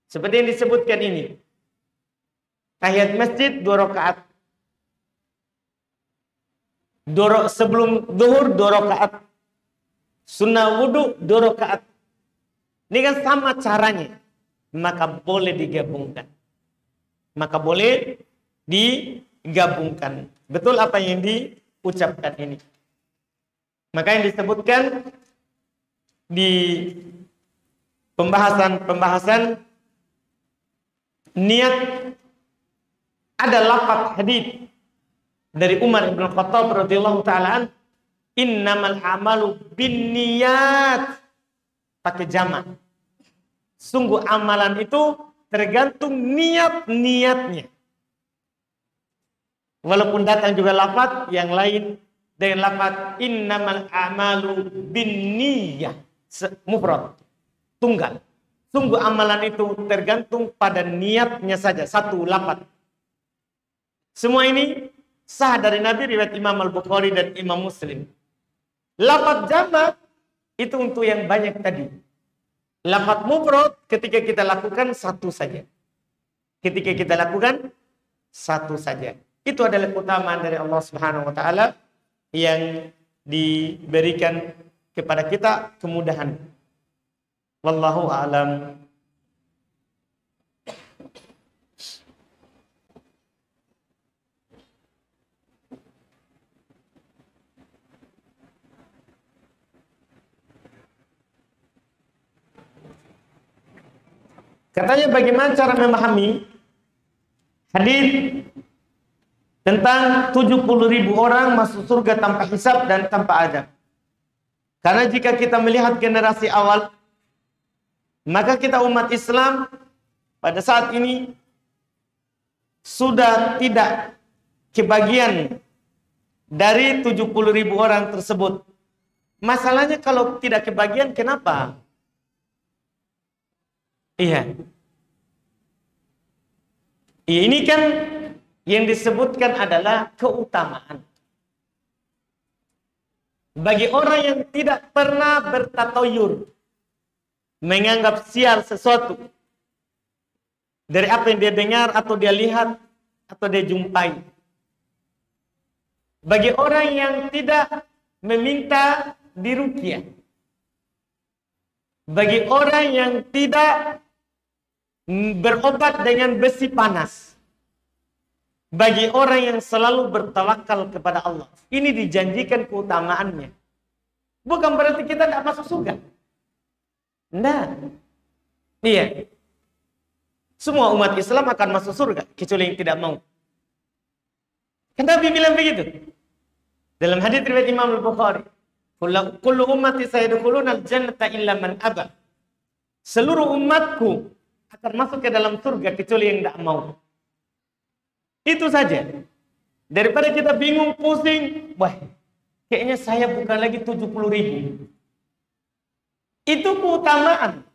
Seperti yang disebutkan ini. Tahiyat masjid 2 rakaat. Sebelum zuhur 2 rakaat. Sunnah wudu 2 rakaat. Ini kan sama caranya. Maka boleh digabungkan. Maka boleh digabungkan. Betul apa yang diucapkan ini. Maka yang disebutkan di pembahasan niat, ada lafaz hadis dari Umar bin Khattab radhiyallahu taala, innamal amalu binniyat, pakai jamak. Sungguh amalan itu tergantung niat-niatnya. Walaupun datang juga lafaz yang lain dengan lafaz innamal amalu binniyah, mufrad, tunggal. Sungguh amalan itu tergantung pada niatnya saja, satu lafaz. Semua ini sah dari Nabi, riwayat Imam Al-Bukhari dan Imam Muslim. Lafaz jamak itu untuk yang banyak tadi. Lafaz mufrad ketika kita lakukan satu saja. Ketika kita lakukan satu saja. Itu adalah keutamaan dari Allah Subhanahu wa taala yang diberikan kepada kita kemudahan. Wallahu a'lam. Katanya bagaimana cara memahami hadis tentang 70.000 orang masuk surga tanpa hisab dan tanpa azab. Karena jika kita melihat generasi awal, maka kita umat Islam pada saat ini sudah tidak kebagian dari 70.000 orang tersebut. Masalahnya kalau tidak kebagian, kenapa? Iya. Ini kan yang disebutkan adalah keutamaan. Bagi orang yang tidak pernah bertatoyur, menganggap sial sesuatu dari apa yang dia dengar atau dia lihat atau dia jumpai. Bagi orang yang tidak meminta diruqyah, bagi orang yang tidak berobat dengan besi panas, bagi orang yang selalu bertawakal kepada Allah, ini dijanjikan keutamaannya. Bukan berarti kita tidak masuk surga. Nah, iya. Semua umat Islam akan masuk surga kecuali yang tidak mau. Kan Nabi bilang begitu dalam hadis riwayat Imam Al-Bukhari, kullu ummati sayadkhuluna al-jannata illa man aba. Seluruh umatku akan masuk ke dalam surga kecuali yang tidak mau. Itu saja. Daripada kita bingung, pusing, wah, kayaknya saya bukan lagi 70.000. Itu keutamaan.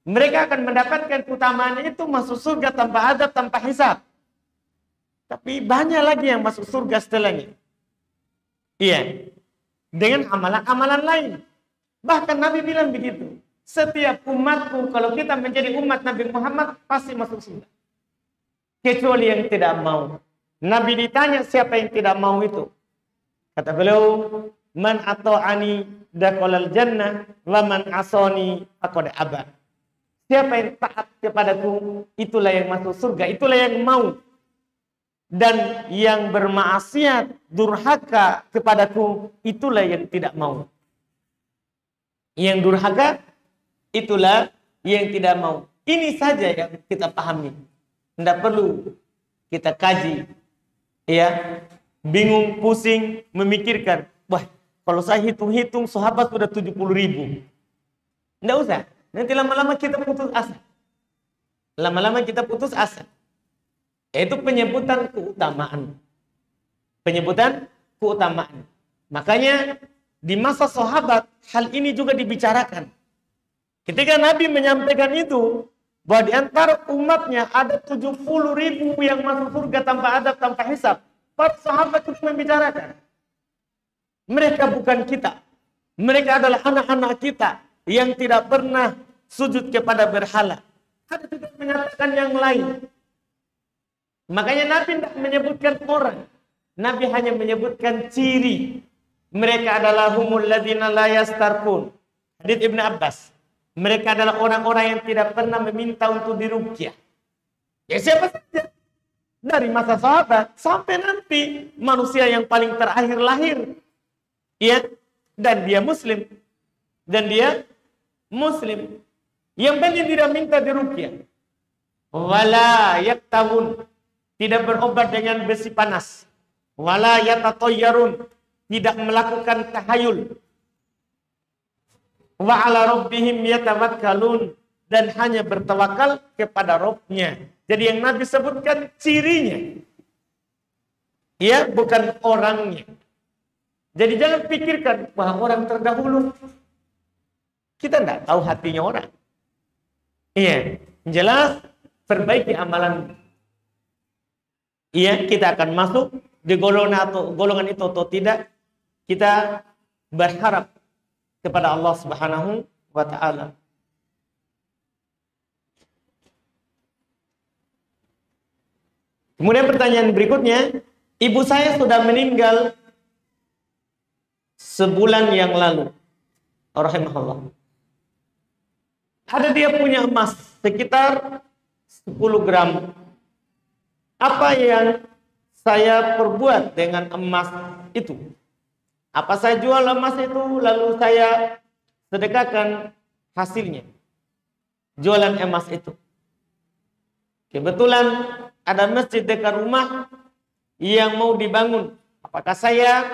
Mereka akan mendapatkan keutamaannya itu masuk surga tanpa azab, tanpa hisab. Tapi banyak lagi yang masuk surga setelahnya. Iya. Dengan amalan-amalan lain. Bahkan Nabi bilang begitu. Setiap umatku, kalau kita menjadi umat Nabi Muhammad, pasti masuk surga. Kecuali yang tidak mau. Nabi ditanya siapa yang tidak mau itu. Kata beliau, man ata'ani dakhalal jannah wa man asani faqad aba. Siapa yang taat kepadaku, itulah yang masuk surga, itulah yang mau. Dan yang bermaksiat, durhaka kepadaku, itulah yang tidak mau. Yang durhaka, itulah yang tidak mau. Ini saja yang kita pahami. Tidak perlu kita kaji. Ya, bingung, pusing, memikirkan. Wah, kalau saya hitung-hitung, sahabat sudah 70.000. Tidak usah. Nanti lama-lama kita putus asa. Lama-lama kita putus asa. Itu penyebutan keutamaan. Penyebutan keutamaan. Makanya di masa sahabat hal ini juga dibicarakan. Ketika Nabi menyampaikan itu, bahwa di antara umatnya ada 70.000 yang masuk surga tanpa adab, tanpa hisab. Para sahabat itu membicarakan. Mereka bukan kita. Mereka adalah anak-anak kita yang tidak pernah sujud kepada berhala. Ada juga menyatakan yang lain. Makanya Nabi tidak menyebutkan orang. Nabi hanya menyebutkan ciri. Mereka adalah humul ladina la yastarqun. Hadits Ibnu Abbas. Mereka adalah orang-orang yang tidak pernah meminta untuk diruqyah. Ya siapa saja. Dari masa sahabat sampai nanti manusia yang paling terakhir lahir. Ya, dan dia muslim. Dan dia muslim. Yang penting tidak minta diruqyah. Wala yaktahun. Tidak berobat dengan besi panas. Wala yatatayyarun. Tidak melakukan tahayul. Wa ala rabbihim yatawakkalun. Dan hanya bertawakal kepada Rabbnya. Jadi yang Nabi sebutkan cirinya. Ya, bukan orangnya. Jadi jangan pikirkan bahwa orang terdahulu. Kita tidak tahu hatinya orang. Iya, jelas perbaiki amalan. Iya, kita akan masuk di golongan itu atau tidak. Kita berharap kepada Allah Subhanahu wa taala. Kemudian pertanyaan berikutnya, ibu saya sudah meninggal sebulan yang lalu. Rahimahullah. Ada dia punya emas sekitar 10 gram. Apa yang saya perbuat dengan emas itu? Apa saya jual emas itu lalu saya sedekahkan hasilnya? Jualan emas itu. Kebetulan ada masjid dekat rumah yang mau dibangun. Apakah saya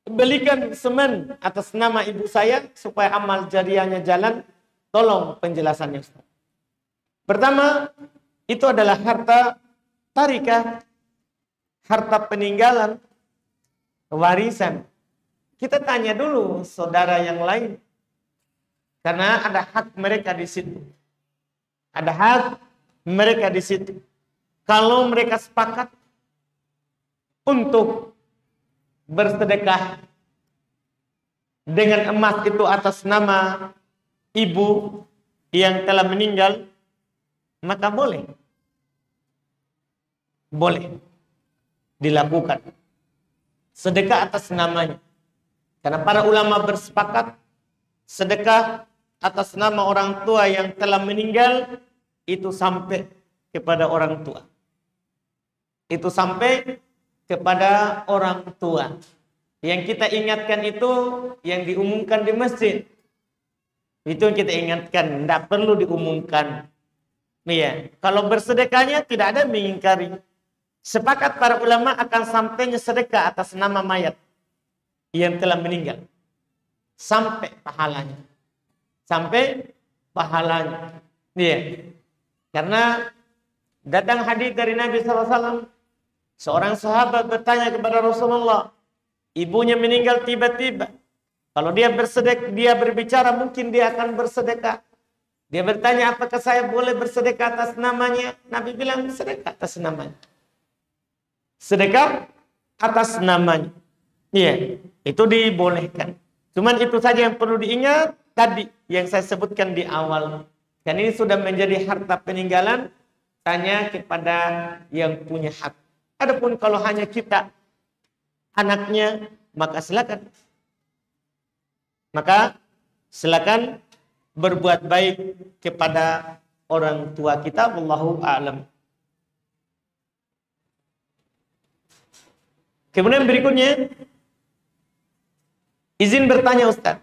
belikan semen atas nama ibu saya supaya amal jariahnya jalan? Tolong penjelasannya, Ustaz. Pertama, itu adalah harta tarikah, harta peninggalan, warisan. Kita tanya dulu saudara yang lain. Karena ada hak mereka di situ. Ada hak mereka di situ. Kalau mereka sepakat untuk bersedekah dengan emas itu atas nama ibu yang telah meninggal, maka boleh dilakukan sedekah atas namanya. Karena para ulama bersepakat sedekah atas nama orang tua yang telah meninggal itu sampai kepada orang tua. Itu sampai kepada orang tua. Yang kita ingatkan itu yang diumumkan di masjid. Itu yang kita ingatkan, tidak perlu diumumkan. Iya, kalau bersedekahnya tidak ada yang mengingkari. Sepakat para ulama akan sampainya sedekah atas nama mayat yang telah meninggal. Sampai pahalanya. Sampai pahalanya. Iya. Karena datang hadis dari Nabi SAW. Seorang sahabat bertanya kepada Rasulullah. Ibunya meninggal tiba-tiba. Kalau dia berbicara mungkin dia akan bersedekah. Dia bertanya apakah saya boleh bersedekah atas namanya? Nabi bilang sedekah atas namanya. Sedekah atas namanya. Iya, itu dibolehkan. Cuman itu saja yang perlu diingat tadi yang saya sebutkan di awal. Dan ini sudah menjadi harta peninggalan, tanya kepada yang punya hak. Adapun kalau hanya kita anaknya, maka silakan berbuat baik kepada orang tua kita. Wallahu a'lam. Kemudian berikutnya, izin bertanya Ustaz.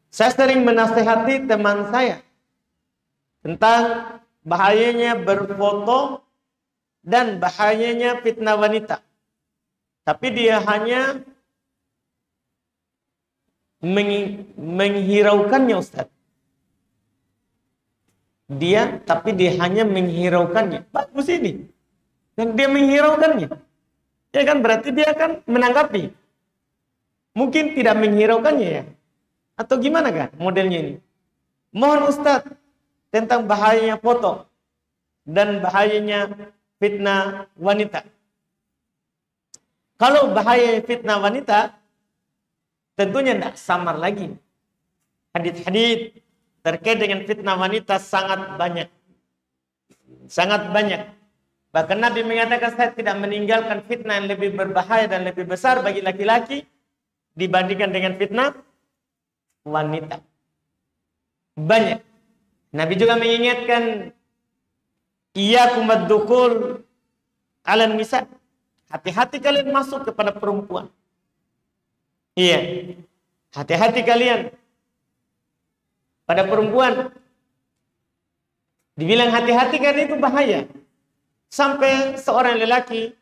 Saya sering menasihati teman saya tentang bahayanya berfoto dan bahayanya fitnah wanita. Tapi dia hanya menghiraukannya Ustaz. Tapi dia hanya menghiraukannya. Bagus ini. Dan dia menghiraukannya. Ya kan berarti dia akan menanggapi. Mungkin tidak menghiraukannya ya. Atau gimana kan modelnya ini? Mohon Ustaz tentang bahayanya foto dan bahayanya fitnah wanita. Kalau bahaya fitnah wanita, tentunya tidak samar lagi. Hadits-hadits terkait dengan fitnah wanita sangat banyak. Sangat banyak. Bahkan Nabi mengatakan saya tidak meninggalkan fitnah yang lebih berbahaya dan lebih besar bagi laki-laki dibandingkan dengan fitnah wanita. Banyak. Nabi juga mengingatkan iyyakum wad-dukhul 'alan nisa. Hati-hati kalian masuk kepada perempuan. Iya. Hati-hati kalian pada perempuan. Dibilang hati-hati karena itu bahaya. Sampai seorang lelaki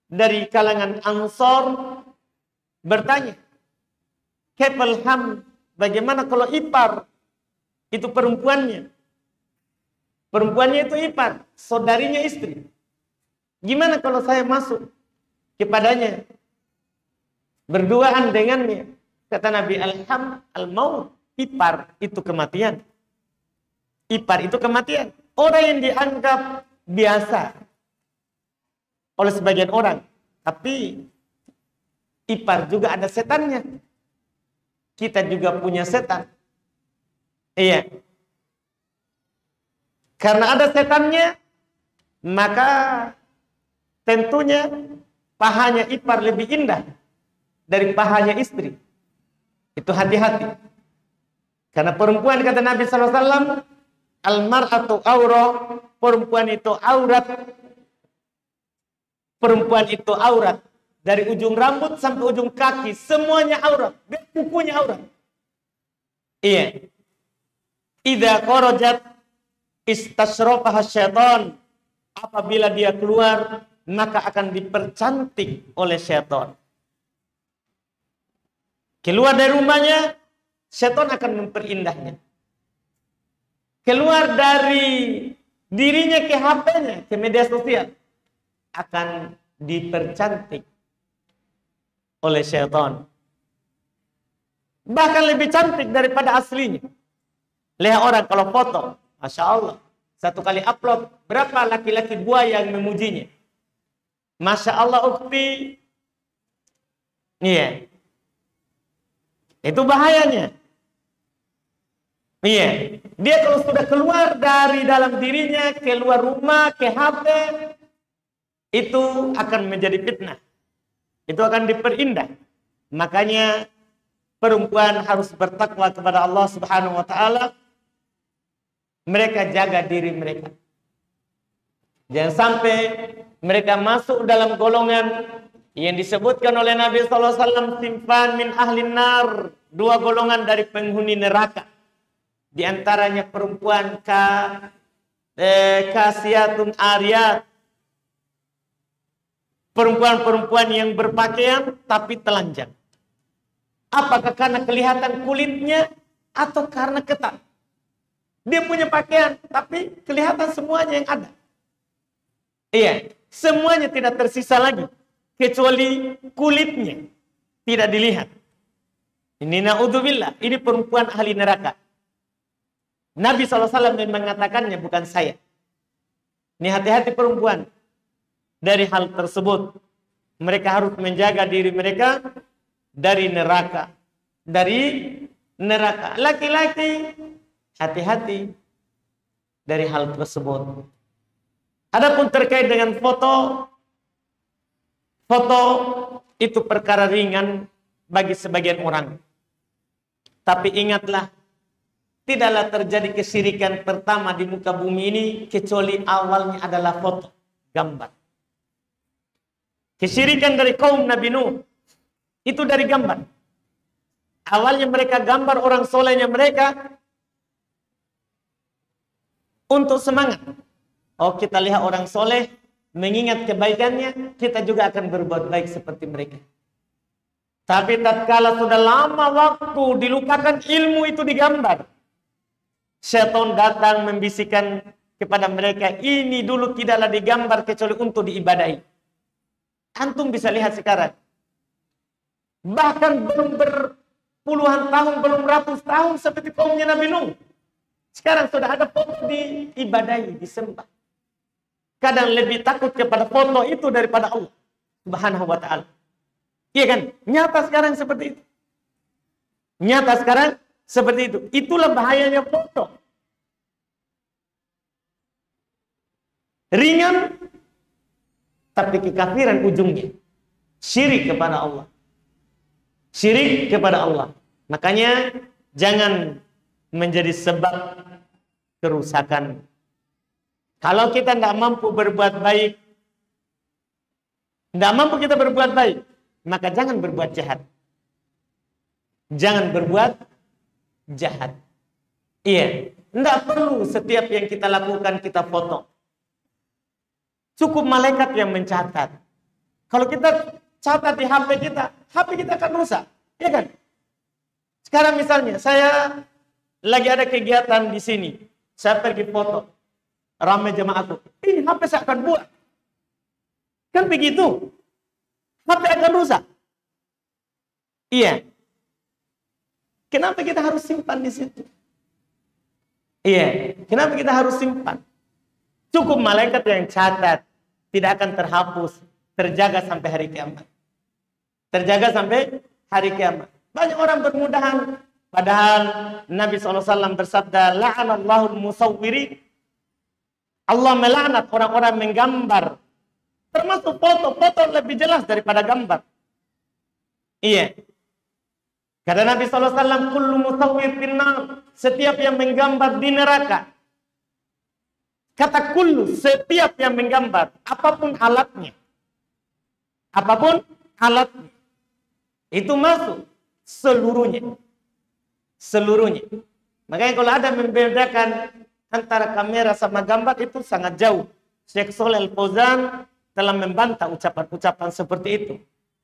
dari kalangan Ansor bertanya, "Kaifal ham?" Bagaimana kalau ipar itu perempuannya? Perempuannya itu ipar, saudarinya istri. Gimana kalau saya masuk kepadanya? Berduaan dengannya. Kata Nabi, "Alham al-maut." Ipar itu kematian. Ipar itu kematian. Orang yang dianggap biasa oleh sebagian orang. Tapi ipar juga ada setannya. Kita juga punya setan. Iya. Karena ada setannya, maka tentunya pahanya ipar lebih indah dari pahanya istri. Itu hati-hati. Karena perempuan kata Nabi SAW, al-mar'atu aurah, perempuan itu aurat. Perempuan itu aurat. Dari ujung rambut sampai ujung kaki, semuanya aurat. Kukunya aurat. Iya. Idza kharajat istasrofaha syaitan. Apabila dia keluar, maka akan dipercantik oleh syaitan. Keluar dari rumahnya, syaitan akan memperindahnya. Keluar dari dirinya ke HP-nya, ke media sosial, akan dipercantik oleh syaitan. Bahkan lebih cantik daripada aslinya. Lihat orang kalau foto, Masya Allah. Satu kali upload, berapa laki-laki buaya yang memujinya. Masya Allah ukti. Iya. Itu bahayanya. Iya, dia kalau sudah keluar dari dalam dirinya, keluar rumah, ke HP, itu akan menjadi fitnah. Itu akan diperindah. Makanya perempuan harus bertakwa kepada Allah Subhanahu wa taala. Mereka jaga diri mereka. Jangan sampai mereka masuk dalam golongan yang disebutkan oleh Nabi sallallahu alaihi wasallam, simpan min ahlin nar, 2 golongan dari penghuni neraka. Di antaranya perempuan kasiyatun ariyat. Perempuan-perempuan yang berpakaian tapi telanjang. Apakah karena kelihatan kulitnya atau karena ketat? Dia punya pakaian tapi kelihatan semuanya yang ada. Iya, semuanya tidak tersisa lagi kecuali kulitnya tidak dilihat. Ini naudzubillah, ini perempuan ahli neraka. Nabi SAW mengatakannya, bukan saya. Ini hati-hati perempuan dari hal tersebut. Mereka harus menjaga diri mereka dari neraka. Dari neraka. Laki-laki, hati-hati dari hal tersebut. Adapun terkait dengan foto itu perkara ringan bagi sebagian orang. Tapi ingatlah, tidaklah terjadi kesyirikan pertama di muka bumi ini kecuali awalnya adalah foto, gambar. Kesyirikan dari kaum Nabi Nuh itu dari gambar. Awalnya mereka gambar orang solehnya mereka untuk semangat. Oh, kita lihat orang soleh, mengingat kebaikannya, kita juga akan berbuat baik seperti mereka. Tapi tatkala sudah lama waktu dilupakan ilmu itu digambar, syaitan datang membisikkan kepada mereka, ini dulu tidaklah digambar kecuali untuk diibadahi. Antum bisa lihat sekarang. Bahkan belum berpuluhan tahun, belum ratus tahun seperti kaumnya Nabi Nuh. Sekarang sudah ada foto diibadahi, disembah. Kadang lebih takut kepada foto itu daripada Allah Subhanahu wa ta'ala. Iya kan? Nyata sekarang seperti itu. Nyata sekarang seperti itu. Itulah bahayanya foto. Ringan, tapi kekafiran ujungnya. Syirik kepada Allah. Syirik kepada Allah. Makanya jangan menjadi sebab kerusakan. Kalau kita tidak mampu berbuat baik, tidak mampu kita berbuat baik, maka jangan berbuat jahat. Jangan berbuat jahat. Iya, tidak perlu setiap yang kita lakukan kita foto. Cukup malaikat yang mencatat. Kalau kita catat di HP kita akan rusak. Iya kan? Sekarang misalnya, saya lagi ada kegiatan di sini. Saya pergi foto. Ramai jemaahku. Ini HP saya akan buat. Kan begitu. HP akan rusak. Iya. Kenapa kita harus simpan di situ? Iya. Kenapa kita harus simpan? Cukup malaikat yang catat. Tidak akan terhapus. Terjaga sampai hari kiamat. Terjaga sampai hari kiamat. Banyak orang bermudahan. Padahal Nabi SAW bersabda, la'anallahul musawwiri. Allah melaknat orang-orang menggambar. Termasuk foto. Foto lebih jelas daripada gambar. Iya. Kata Nabi SAW, kullu musawwir finnar. Setiap yang menggambar di neraka. Kata kullu, setiap yang menggambar. Apapun alatnya. Apapun alatnya. Itu masuk. Seluruhnya. Seluruhnya. Makanya kalau ada membedakan antara kamera sama gambar itu sangat jauh. Syekh Shalih Al-Fauzan telah membantah ucapan-ucapan seperti itu.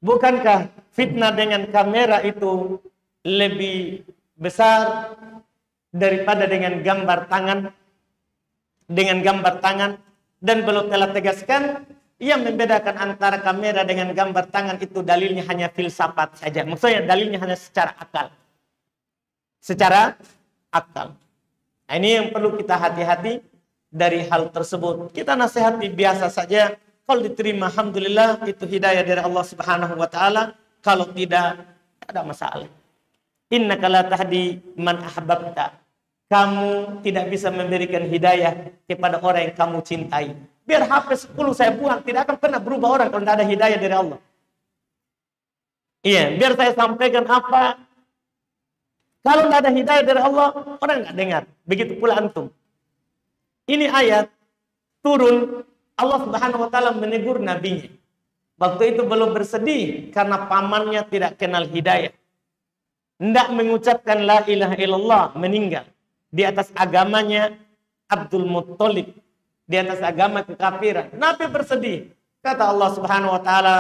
Bukankah fitnah dengan kamera itu lebih besar daripada dengan gambar tangan? Dengan gambar tangan. Dan belum telah tegaskan, yang membedakan antara kamera dengan gambar tangan itu dalilnya hanya filsafat saja. Maksudnya dalilnya hanya secara akal. Secara akal. Nah, ini yang perlu kita hati-hati dari hal tersebut. Kita nasihati biasa saja. Kalau diterima, alhamdulillah, itu hidayah dari Allah Subhanahu wa ta'ala. Kalau tidak, ada masalah. Innaka la tahdi man ahbabta. kamu tidak bisa memberikan hidayah kepada orang yang kamu cintai. Biar HP 10 saya buang, tidak akan pernah berubah orang kalau tidak ada hidayah dari Allah. Iya, biar saya sampaikan apa. Kalau tidak ada hidayah dari Allah, orang nggak dengar. Begitu pula antum. Ini ayat turun, Allah Subhanahu wa taala menegur nabinya. Waktu itu belum bersedih karena pamannya tidak kenal hidayah. Tidak mengucapkan la ilaha illallah, meninggal di atas agamanya Abdul Muttalib, di atas agama kekafiran. Nabi bersedih. Kata Allah Subhanahu wa taala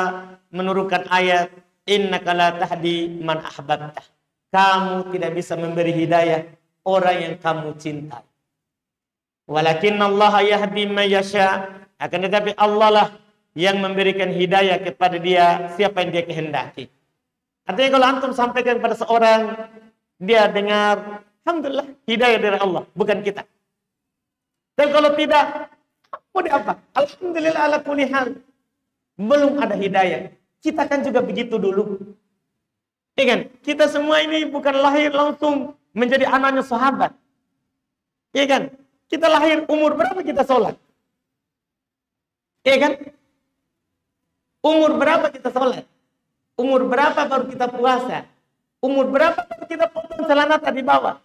menurunkan ayat, innaka la tahdi man ahbabta. Kamu tidak bisa memberi hidayah orang yang kamu cintai. Walakin Allah yahdi man yasha. Akan tetapi Allah lah yang memberikan hidayah kepada dia siapa yang dia kehendaki. Artinya kalau antum sampaikan kepada seorang, dia dengar, alhamdulillah hidayah dari Allah, bukan kita. Dan kalau tidak, mau apa? Alhamdulillah ala kulli hal. Belum ada hidayah. Kita kan juga begitu dulu. Ya kan? Kita semua ini bukan lahir langsung menjadi anaknya sahabat. Ya kan? Kita lahir umur berapa kita sholat? Ya kan? Umur berapa kita sholat? Umur berapa baru kita puasa? Umur berapa baru kita potong celana tadi bawah?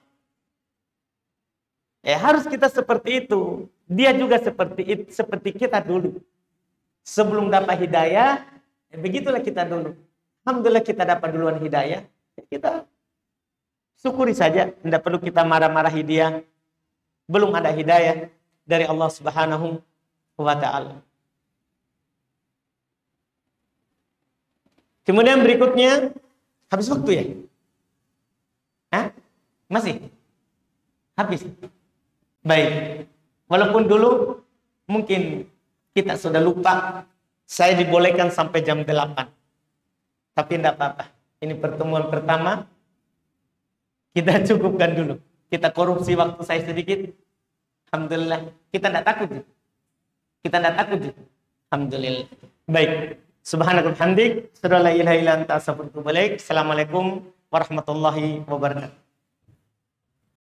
Harus kita seperti itu. Dia juga seperti kita dulu. Sebelum dapat hidayah, begitulah kita dulu. Alhamdulillah kita dapat duluan hidayah. Kita syukuri saja. Tidak perlu kita marah-marahi dia. Belum ada hidayah dari Allah Subhanahu wa ta'ala. Kemudian berikutnya, habis waktu ya? Hah? Masih? Habis? Baik. Walaupun dulu mungkin kita sudah lupa, saya dibolehkan sampai jam 8. Tapi tidak apa-apa. Ini pertemuan pertama. Kita cukupkan dulu. Kita korupsi waktu saya sedikit. Alhamdulillah. Kita tidak takut. Kita tidak takut. Alhamdulillah. Baik. Subhanakallahumma hamdik. Asyhadu an la ilaha illa anta astaghfiruka wa atubu ilaik. Assalamualaikum warahmatullahi wabarakatuh.